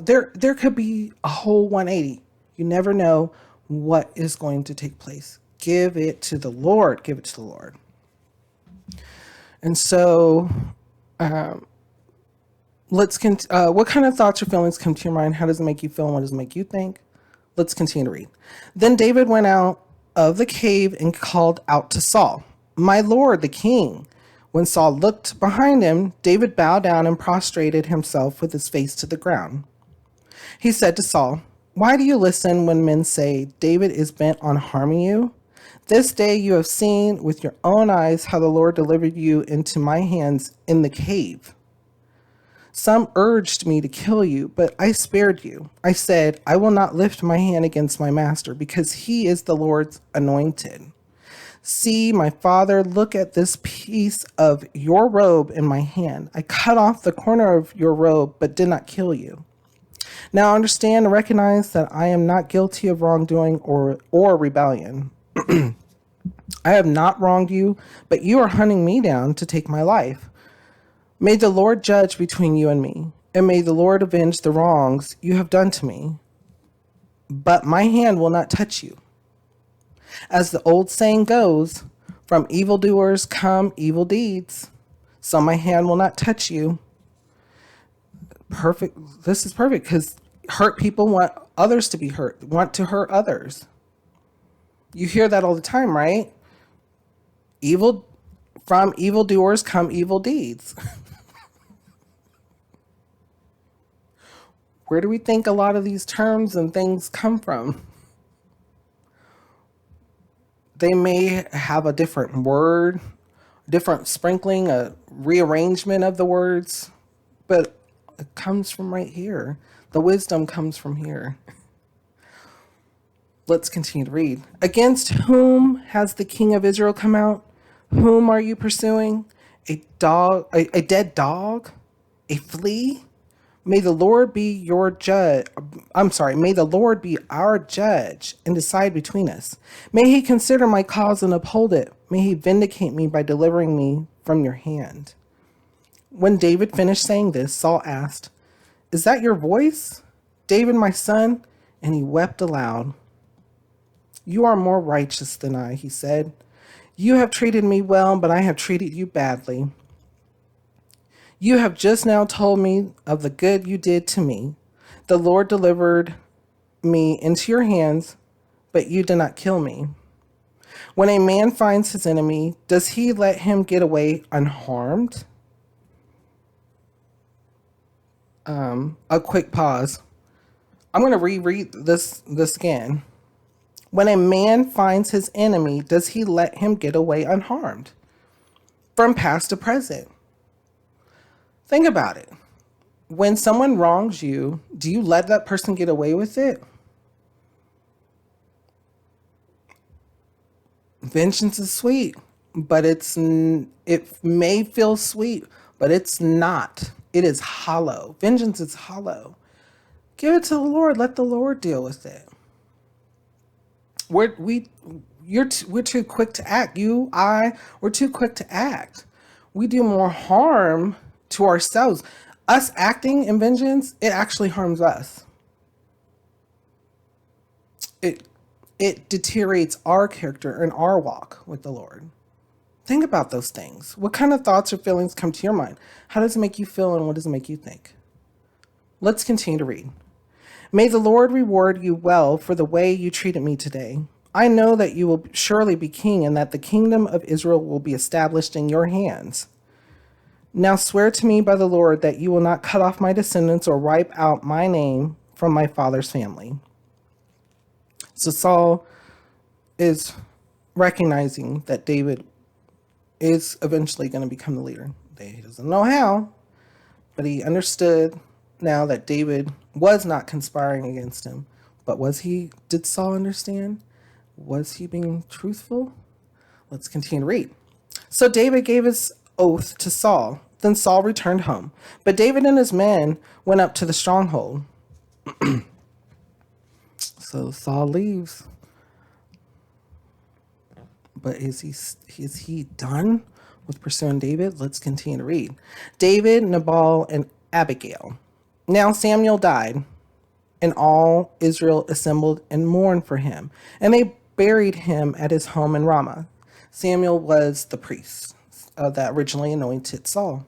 there could be a whole 180. You never know what is going to take place. Give it to the Lord. Give it to the Lord. And so, what kind of thoughts or feelings come to your mind? How does it make you feel? And what does it make you think? Let's continue to read. Then David went out of the cave and called out to Saul, my lord, the king. When Saul looked behind him, David bowed down and prostrated himself with his face to the ground. He said to Saul, why do you listen when men say David is bent on harming you? This day you have seen with your own eyes how the Lord delivered you into my hands in the cave. Some urged me to kill you, but I spared you. I said, I will not lift my hand against my master, because he is the Lord's anointed. See, my father, look at this piece of your robe in my hand. I cut off the corner of your robe, but did not kill you. Now understand and recognize that I am not guilty of wrongdoing or rebellion. I have not wronged you, but you are hunting me down to take my life. May the Lord judge between you and me, and may the Lord avenge the wrongs you have done to me. But my hand will not touch you. As the old saying goes, from evildoers come evil deeds. So my hand will not touch you. Perfect. This is perfect because hurt people want others to be hurt, want to hurt others. You hear that all the time, right? From evildoers come evil deeds. Where do we think a lot of these terms and things come from? They may have a different word, different sprinkling, a rearrangement of the words, but it comes from right here. The wisdom comes from here. Let's continue to read. Against whom has the king of Israel come out? Whom are you pursuing? A dead dog? A flea? May the Lord be your judge. May the Lord be our judge and decide between us. May he consider my cause and uphold it. May he vindicate me by delivering me from your hand. When David finished saying this, Saul asked, is that your voice, David, my son? And he wept aloud. You are more righteous than I, he said. You have treated me well, but I have treated you badly. You have just now told me of the good you did to me. The Lord delivered me into your hands, but you did not kill me. When a man finds his enemy, does he let him get away unharmed? A quick pause. I'm going to reread this again. When a man finds his enemy, does he let him get away unharmed? From past to present. Think about it. When someone wrongs you, do you let that person get away with it? Vengeance is sweet, but it may feel sweet, but it's not. It is hollow. Vengeance is hollow. Give it to the Lord. Let the Lord deal with it. We're too quick to act. We're too quick to act. We do more harm to ourselves. Us acting in vengeance, it actually harms us. It deteriorates our character and our walk with the Lord. Think about those things. What kind of thoughts or feelings come to your mind? How does it make you feel and what does it make you think? Let's continue to read. May the Lord reward you well for the way you treated me today. I know that you will surely be king and that the kingdom of Israel will be established in your hands. Now swear to me by the Lord that you will not cut off my descendants or wipe out my name from my father's family. So Saul is recognizing that David is eventually going to become the leader. He doesn't know how, but he understood now that David was not conspiring against him. But did Saul understand? Was he being truthful? Let's continue to read. So David gave his oath to Saul. Then Saul returned home. But David and his men went up to the stronghold. So Saul leaves. But is he done with pursuing David? Let's continue to read. David, Nabal, and Abigail. Now Samuel died, and all Israel assembled and mourned for him. And they buried him at his home in Ramah. Samuel was the priest that originally anointed Saul.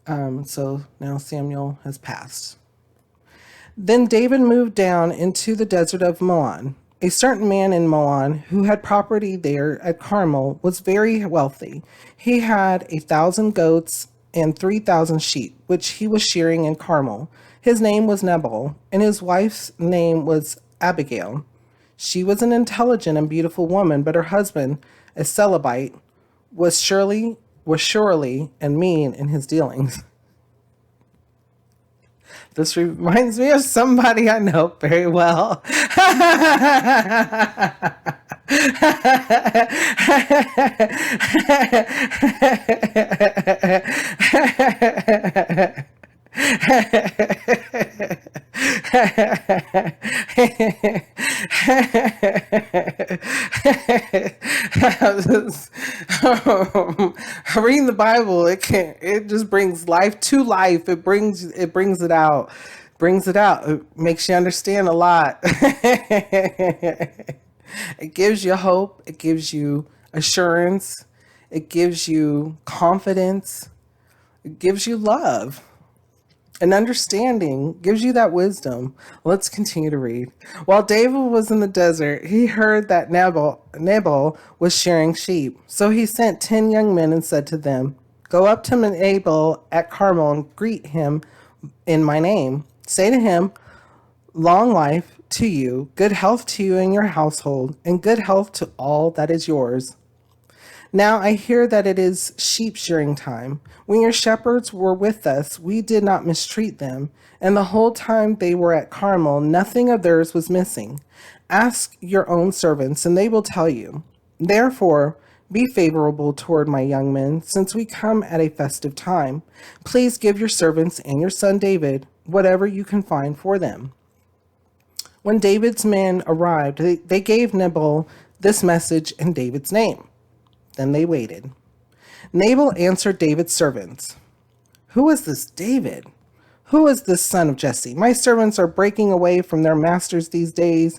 So now Samuel has passed. Then David moved down into the desert of Moab. A certain man in Moab who had property there at Carmel was very wealthy. He had 1,000 goats and 3,000 sheep, which he was shearing in Carmel. His name was Nabal, and his wife's name was Abigail. She was an intelligent and beautiful woman, but her husband, a Celebite, was surely and mean in his dealings. This reminds me of somebody I know very well. Reading the Bible, it just brings life to life. It brings it out. It makes you understand a lot. It gives you hope. It gives you assurance. It gives you confidence. It gives you love. And understanding gives you that wisdom. Let's continue to read. While David was in the desert, he heard that Nabal was shearing sheep. So he sent 10 young men and said to them, "Go up to Nabal at Carmel and greet him in my name. Say to him, 'Long life to you, good health to you and your household, and good health to all that is yours.' Now I hear that it is sheep shearing time. When your shepherds were with us, we did not mistreat them, and the whole time they were at Carmel, nothing of theirs was missing. Ask your own servants, and they will tell you. Therefore, be favorable toward my young men, since we come at a festive time. Please give your servants and your son David whatever you can find for them." When David's men arrived, they gave Nabal this message in David's name. Then they waited. Nabal answered David's servants, "Who is this David? Who is this son of Jesse? My servants are breaking away from their masters these days.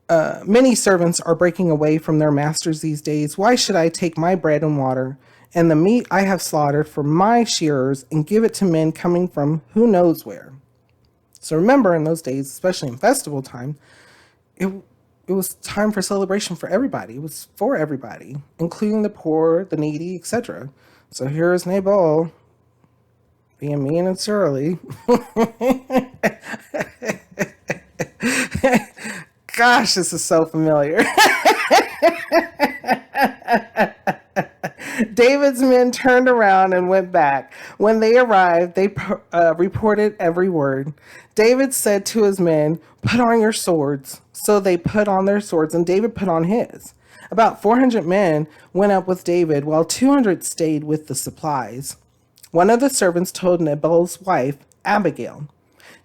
Many servants are breaking away from their masters these days. Why should I take my bread and water and the meat I have slaughtered for my shearers and give it to men coming from who knows where?" So remember, in those days, especially in festival time, it was time for celebration for everybody. It was for everybody, including the poor, the needy, etc. So here's Nabal being mean and surly. Gosh, this is so familiar. David's men turned around and went back. When they arrived, they reported every word. David said to his men, "Put on your swords." So they put on their swords, and David put on his. About 400 men went up with David, while 200 stayed with the supplies. One of the servants told Nabal's wife, Abigail,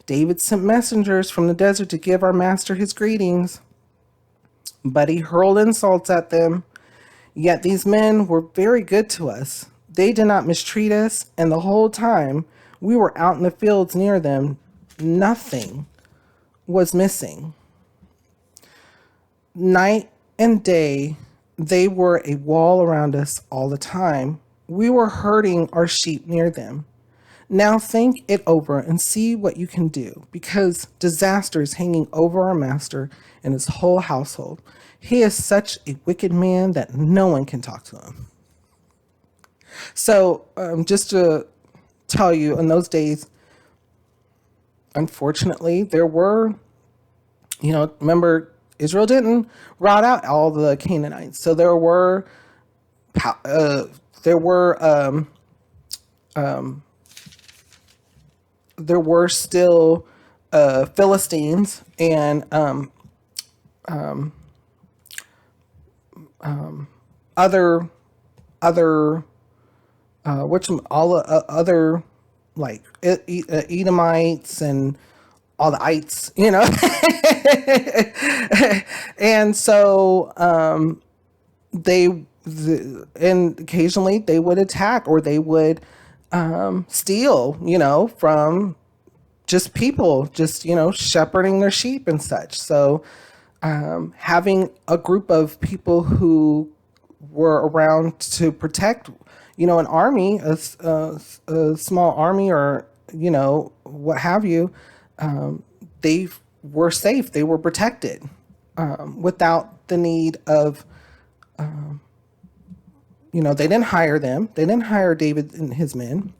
"David sent messengers from the desert to give our master his greetings." But he hurled insults at them. Yet these men were very good to us. They did not mistreat us, and the whole time we were out in the fields near them, nothing was missing. Night and day, they were a wall around us all the time. We were herding our sheep near them. Now think it over and see what you can do, because disaster is hanging over our master and his whole household. He is such a wicked man that no one can talk to him. So just to tell you, in those days, unfortunately, there were, remember Israel didn't rout out all the Canaanites. So uh, there were there were still Philistines and other other which all other like Edomites and all the ites, and so and occasionally they would attack or they would steal, from just people, just, shepherding their sheep and such. So having a group of people who were around to protect, an army, a small army or, what have you, they were safe. They were protected without the need of, they didn't hire them. They didn't hire David and his men.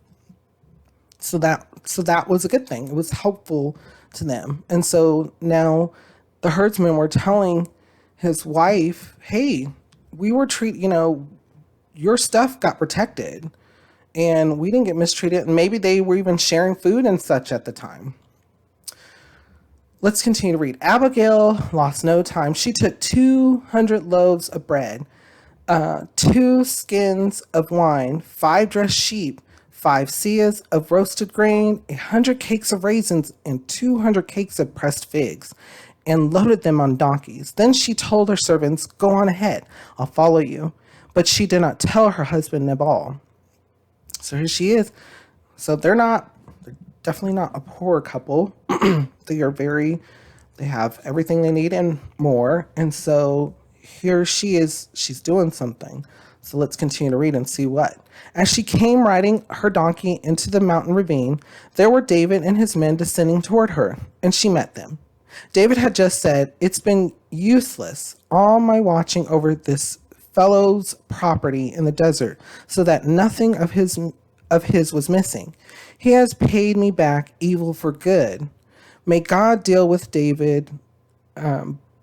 So that was a good thing. It was helpful to them. And so now the herdsmen were telling his wife, hey, we were your stuff got protected and we didn't get mistreated. And maybe they were even sharing food and such at the time. Let's continue to read. Abigail lost no time. She took 200 loaves of bread, 2 skins of wine, 5 dressed sheep, 5 seahs of roasted grain, 100 cakes of raisins, and 200 cakes of pressed figs, and loaded them on donkeys. Then she told her servants, go on ahead, I'll follow you. But she did not tell her husband Nabal. So here she is. So they're definitely not a poor couple. They have everything they need and more. And so here she is, she's doing something. So let's continue to read and see what. As she came riding her donkey into the mountain ravine, there were David and his men descending toward her, and she met them. David had just said, it's been useless, all my watching over this fellow's property in the desert, so that nothing of his was missing. He has paid me back evil for good. May God deal with David,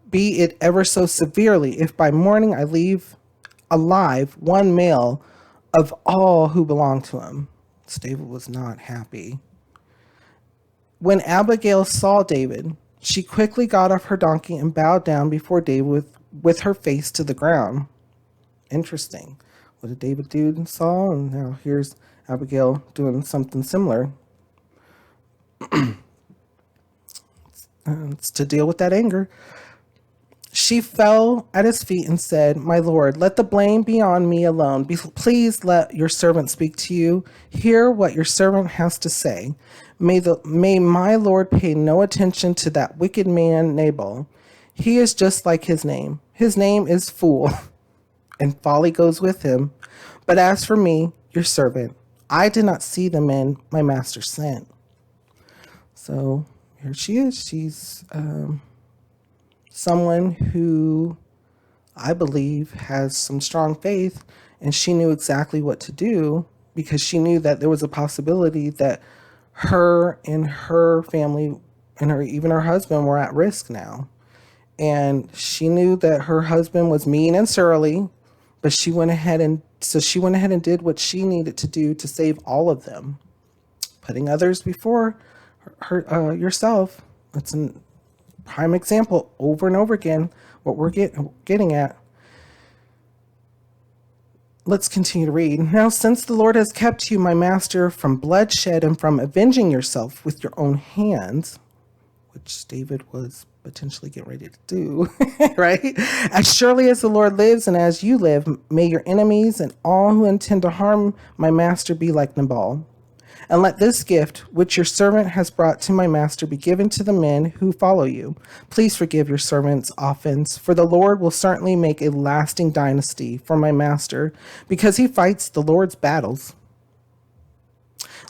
be it ever so severely, if by morning I leave alive one male of all who belong to him. So David was not happy. When Abigail saw David, she quickly got off her donkey and bowed down before David with her face to the ground. Interesting. What did David do to Saul? And now here's Abigail doing something similar. It's to deal with that anger. She fell at his feet and said, my lord, let the blame be on me alone. Please let your servant speak to you. Hear what your servant has to say. May my lord pay no attention to that wicked man Nabal. He is just like his name. His name is Fool, and folly goes with him. But as for me, your servant, I did not see the men my master sent. So here she is. She's someone who I believe has some strong faith, and she knew exactly what to do because she knew that there was a possibility that her and her family and even her husband were at risk now. And she knew that her husband was mean and surly, but she went ahead and did what she needed to do to save all of them, putting others before yourself. That's a prime example over and over again, what we're getting at. Let's continue to read. Now, since the Lord has kept you, my master, from bloodshed and from avenging yourself with your own hands, which David was potentially getting ready to do, right? As surely as the Lord lives and as you live, may your enemies and all who intend to harm my master be like Nabal. And let this gift, which your servant has brought to my master, be given to the men who follow you. Please forgive your servant's offense, for the Lord will certainly make a lasting dynasty for my master, because he fights the Lord's battles.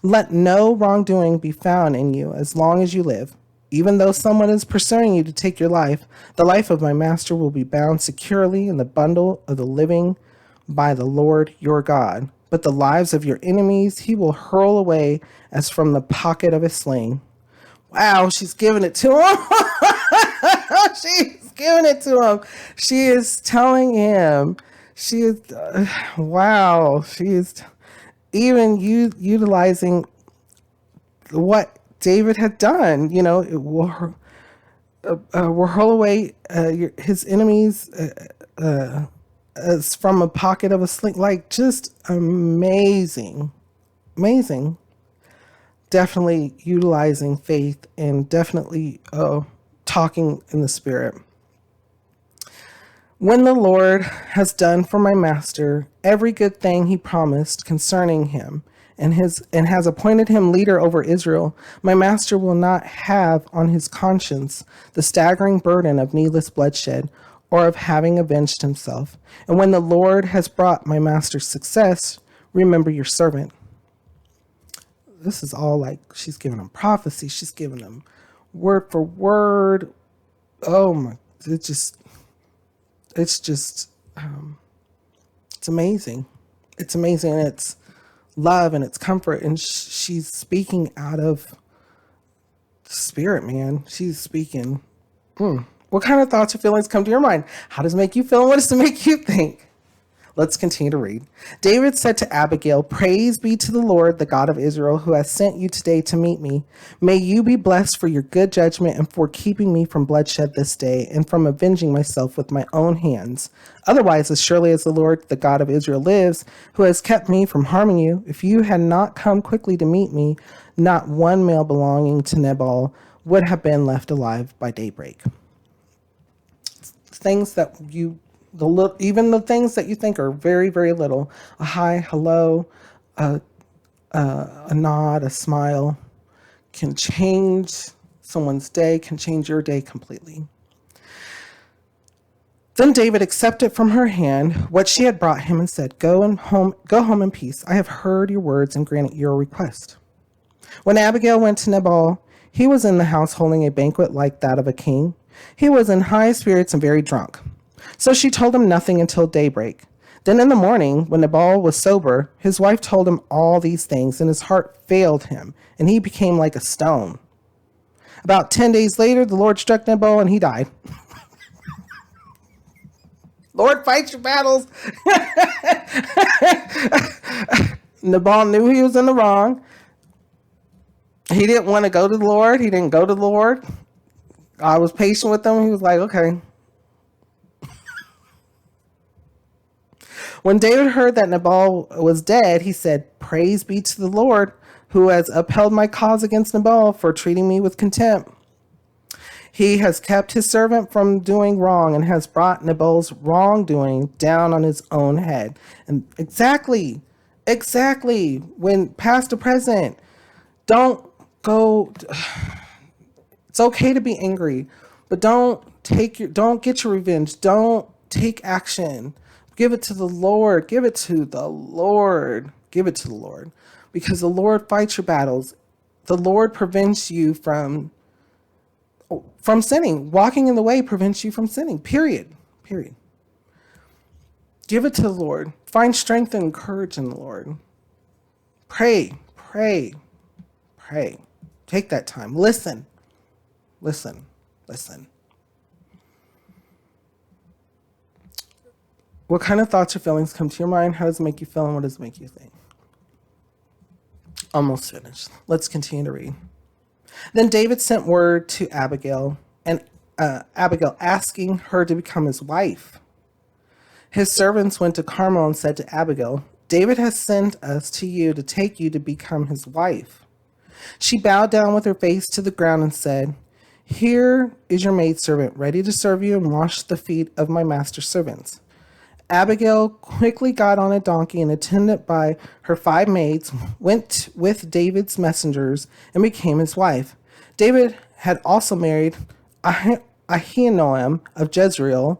Let no wrongdoing be found in you as long as you live. Even though someone is pursuing you to take your life, the life of my master will be bound securely in the bundle of the living by the Lord your God. But the lives of your enemies he will hurl away as from the pocket of a sling. Wow, she's giving it to him. She's giving it to him. She is telling him. She is, wow. She is even utilizing what David had done. You know, it will hurl away his enemies as from a pocket of a sling. Like, just amazing. Amazing. Definitely utilizing faith and definitely talking in the spirit. When the Lord has done for my master every good thing he promised concerning him, and has appointed him leader over Israel, my master will not have on his conscience the staggering burden of needless bloodshed or of having avenged himself. And when the Lord has brought my master success, remember your servant. This is all like she's giving him prophecy. She's giving him word for word. Oh my, it's amazing. It's amazing. And it's love and it's comfort. And she's speaking out of the spirit, man. She's speaking. What kind of thoughts or feelings come to your mind? How does it make you feel? And what does it make you think? Let's continue to read. David said to Abigail, "Praise be to the Lord, the God of Israel, who has sent you today to meet me. May you be blessed for your good judgment and for keeping me from bloodshed this day and from avenging myself with my own hands. Otherwise, as surely as the Lord, the God of Israel lives, who has kept me from harming you, if you had not come quickly to meet me, not one male belonging to Nabal would have been left alive by daybreak." Things that even the things that you think are very, very little, a hi, hello, a nod, a smile, can change someone's day, can change your day completely. Then David accepted from her hand what she had brought him and said, go home in peace. I have heard your words and granted your request." When Abigail went to Nabal, he was in the house holding a banquet like that of a king. He was in high spirits and very drunk. So she told him nothing until daybreak. Then in the morning, when Nabal was sober, his wife told him all these things, and his heart failed him, and he became like a stone. About 10 days later, the Lord struck Nabal, and he died. Lord fights your battles. Nabal knew he was in the wrong. He didn't want to go to the Lord. He didn't go to the Lord. I was patient with him. He was like, okay. When David heard that Nabal was dead, he said, "Praise be to the Lord, who has upheld my cause against Nabal for treating me with contempt. He has kept his servant from doing wrong and has brought Nabal's wrongdoing down on his own head." And exactly, when past to present, don't go. It's okay to be angry, but don't get your revenge. Don't take action. Give it to the Lord. Give it to the Lord. Give it to the Lord. Because the Lord fights your battles. The Lord prevents you from sinning. Walking in the way prevents you from sinning. Period. Give it to the Lord. Find strength and courage in the Lord. Pray. Take that time. Listen. What kind of thoughts or feelings come to your mind? How does it make you feel, and what does it make you think? Almost finished. Let's continue to read. Then David sent word to Abigail, and Abigail asking her to become his wife. His servants went to Carmel and said to Abigail, "David has sent us to you to take you to become his wife." She bowed down with her face to the ground and said, "Here is your maidservant, ready to serve you and wash the feet of my master's servants." Abigail quickly got on a donkey and, attended by her 5 maids, went with David's messengers and became his wife. David had also married Ahinoam of Jezreel,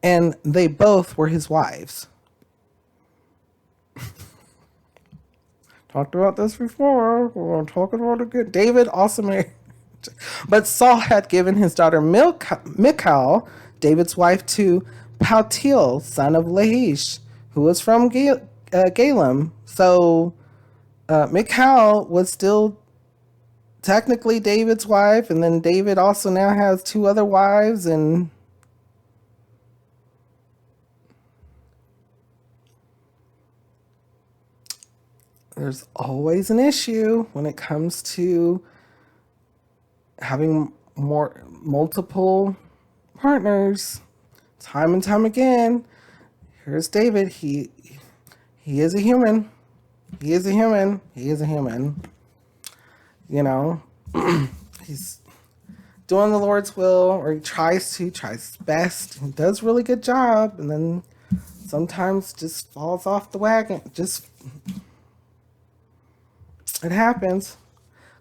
and they both were his wives. Talked about this before. We're going to talk about it again. David also married. But Saul had given his daughter Michal, David's wife, to Paltiel, son of Lahish, who was from Galem. So Michal was still technically David's wife, and then David also now has two other wives, and there's always an issue when it comes to having multiple partners. Time and time again, here's David. He is a human. He is a human. He is a human. You know, he's doing the Lord's will, or he tries his best. He does a really good job, and then sometimes just falls off the wagon. It happens.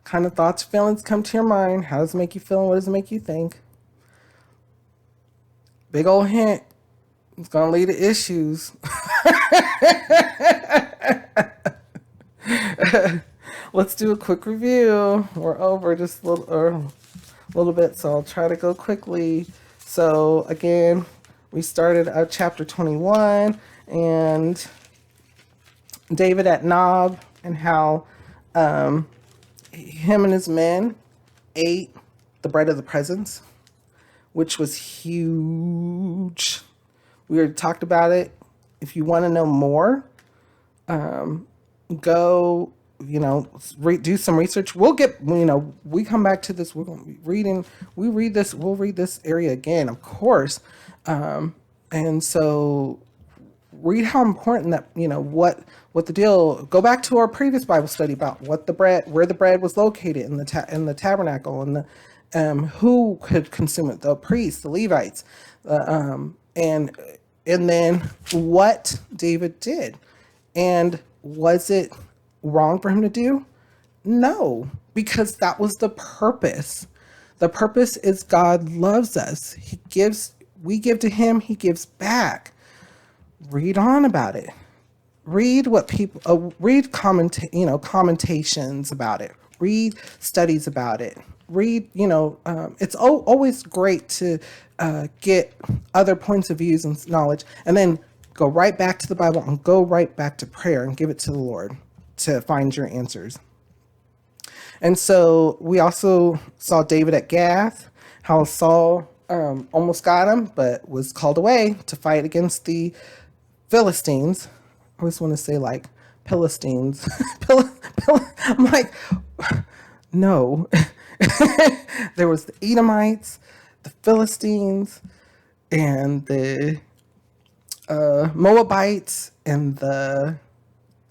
Kind of thoughts, feelings come to your mind. How does it make you feel, and what does it make you think? Big old hint. It's going to lead to issues. Let's do a quick review. We're over just a little bit, so I'll try to go quickly. So again, we started at chapter 21 and David at Nob, and how him and his men ate the bread of the presence, which was huge. We already talked about it. If you want to know more, go, do some research. We'll get, we come back to this. We're going to be reading. We'll read this area again, of course. And so read how important that, what the deal. Go back to our previous Bible study about where the bread was located in the tabernacle, and the who could consume it, the priests, the Levites, and then what David did. And was it wrong for him to do? No, because that was the purpose. The purpose is God loves us. We give to him, he gives back. Read on about it. Read what people read commentations about it. Read studies about it. Read, it's always great to get other points of views and knowledge, and then go right back to the Bible and go right back to prayer and give it to the Lord to find your answers. And so we also saw David at Gath, how Saul almost got him, but was called away to fight against the Philistines. I always want to say like Philistines. I'm like, no. There was the Edomites, the Philistines, and the Moabites, and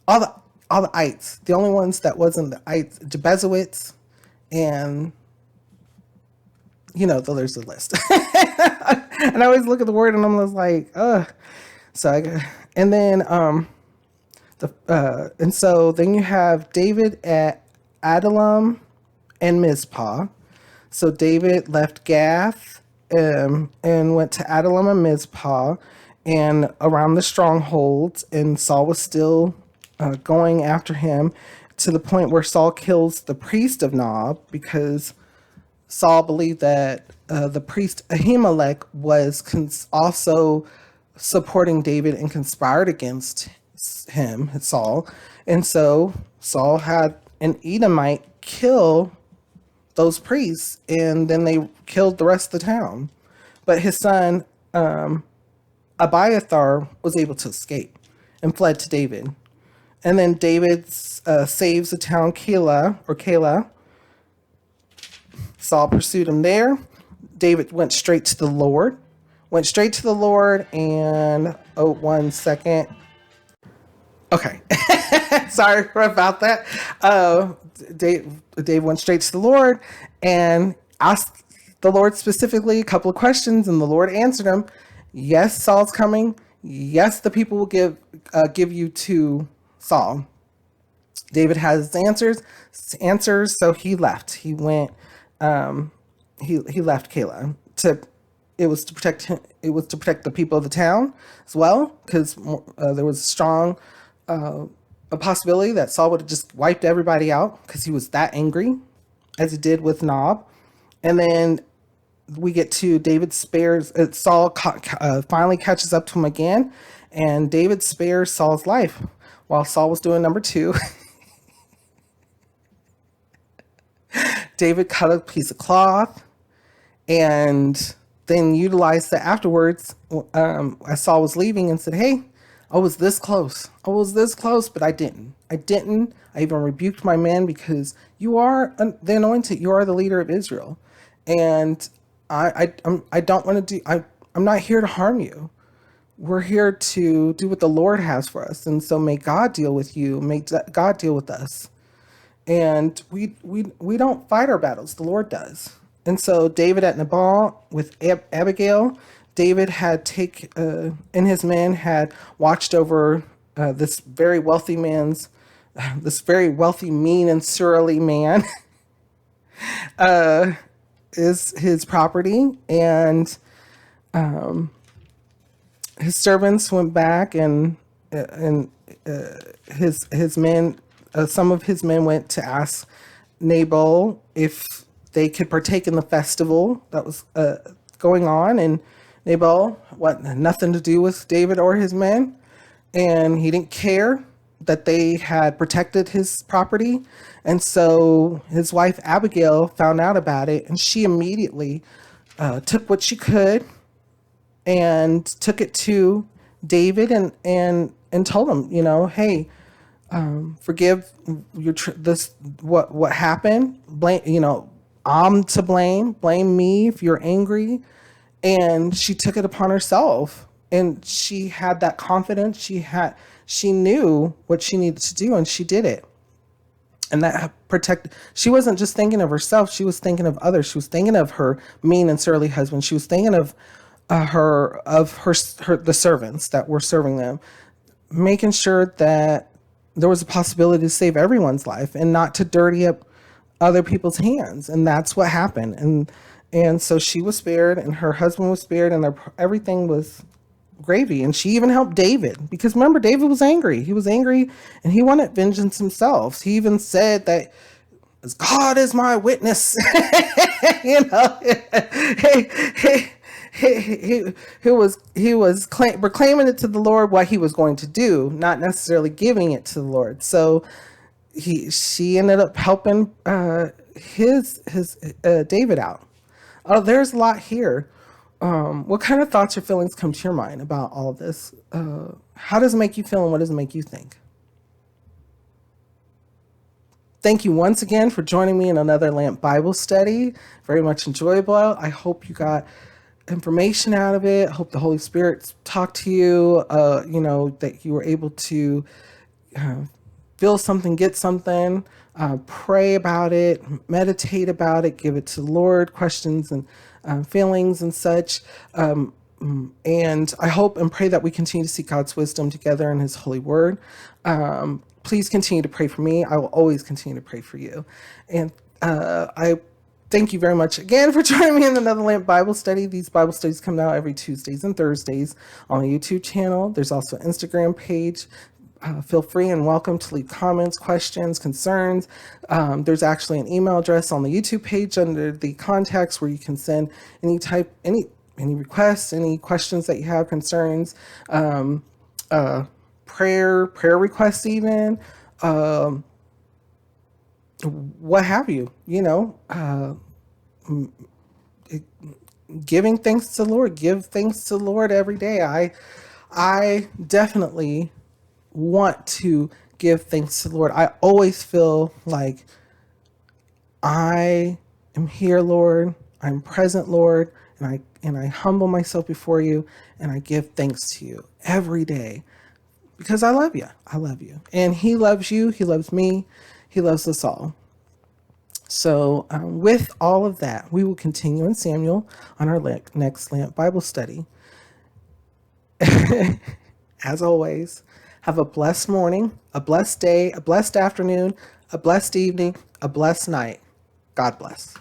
all the ites. The only ones that wasn't the ites, Jebusites, and there's a list. And I always look at the word and I'm just like, ugh. And then you have David at Adalum and Mizpah. So David left Gath and went to Adalum and Mizpah and around the strongholds, and Saul was still going after him, to the point where Saul kills the priest of Nob, because Saul believed that the priest Ahimelech was also supporting David and conspired against him, Saul. And so Saul had an Edomite kill those priests, and then they killed the rest of the town. But his son Abiathar was able to escape and fled to David. And then David saves the town Keilah. Saul pursued him there. David went straight to the Lord. And, one second. Okay. Sorry about that. Dave went straight to the Lord and asked the Lord specifically a couple of questions, and the Lord answered him. Yes, Saul's coming. Yes, the people will give you to Saul. David has his answers, so he left. He went. He left Keilah It was to protect him. It was to protect the people of the town as well, because there was a strong a possibility that Saul would have just wiped everybody out, because he was that angry, as he did with Nob. And then we get to David spares Saul. Finally catches up to him again, and David spares Saul's life while Saul was doing number 2. David cut a piece of cloth and then utilized that afterwards, as Saul was leaving, and said, "Hey, I was this close. I was this close, but I didn't. I even rebuked my men because you are the anointed. You are the leader of Israel, and I don't want to do. I'm not here to harm you. We're here to do what the Lord has for us. And so may God deal with you. May God deal with us. And we don't fight our battles. The Lord does." And so David at Nabal with Abigail, David had and his men had watched over this very wealthy man's, this very wealthy, mean and surly man is his property. And his servants went back and his men, some of his men went to ask Nabal if they could partake in the festival that was going on, and Nabal had nothing to do with David or his men, and he didn't care that they had protected his property. And so his wife Abigail found out about it, and she immediately took what she could and took it to David and told him, hey, forgive this, what happened. Blame, I'm to blame. Blame me if you're angry. And she took it upon herself, and she had that confidence. She knew what she needed to do, and she did it. And that she wasn't just thinking of herself. She was thinking of others. She was thinking of her mean and surly husband. She was thinking of the servants that were serving them, making sure that there was a possibility to save everyone's life and not to dirty up other people's hands. And that's what happened. And so she was spared, and her husband was spared, and everything was gravy. And she even helped David, because remember, David was angry. He was angry and he wanted vengeance himself. He even said that, "As God is my witness," he was proclaiming it to the Lord what he was going to do, not necessarily giving it to the Lord. So she ended up helping his David out. Oh, there's a lot here. What kind of thoughts or feelings come to your mind about all of this? How does it make you feel, and what does it make you think? Thank you once again for joining me in another Lamp Bible study. Very much enjoyable. I hope you got information out of it. I hope the Holy Spirit talked to you, that you were able to feel something, get something, pray about it, meditate about it, give it to the Lord, questions and feelings and such. And I hope and pray that we continue to seek God's wisdom together in his holy word. Please continue to pray for me. I will always continue to pray for you. And I thank you very much again for joining me in another Lamp Bible study. These Bible studies come out every Tuesdays and Thursdays on the YouTube channel. There's also an Instagram page. Feel free and welcome to leave comments, questions, concerns. There's actually an email address on the YouTube page under the contacts where you can send any requests, any questions that you have, concerns, prayer requests, even what have you. Giving thanks to the Lord. Give thanks to the Lord every day. I definitely want to give thanks to the Lord. I always feel like I am here, Lord. I'm present, Lord, and I humble myself before you, and I give thanks to you every day because I love you. I love you, and He loves you. He loves me. He loves us all. So with all of that, we will continue in Samuel on our next Lamp Bible study. As always, have a blessed morning, a blessed day, a blessed afternoon, a blessed evening, a blessed night. God bless.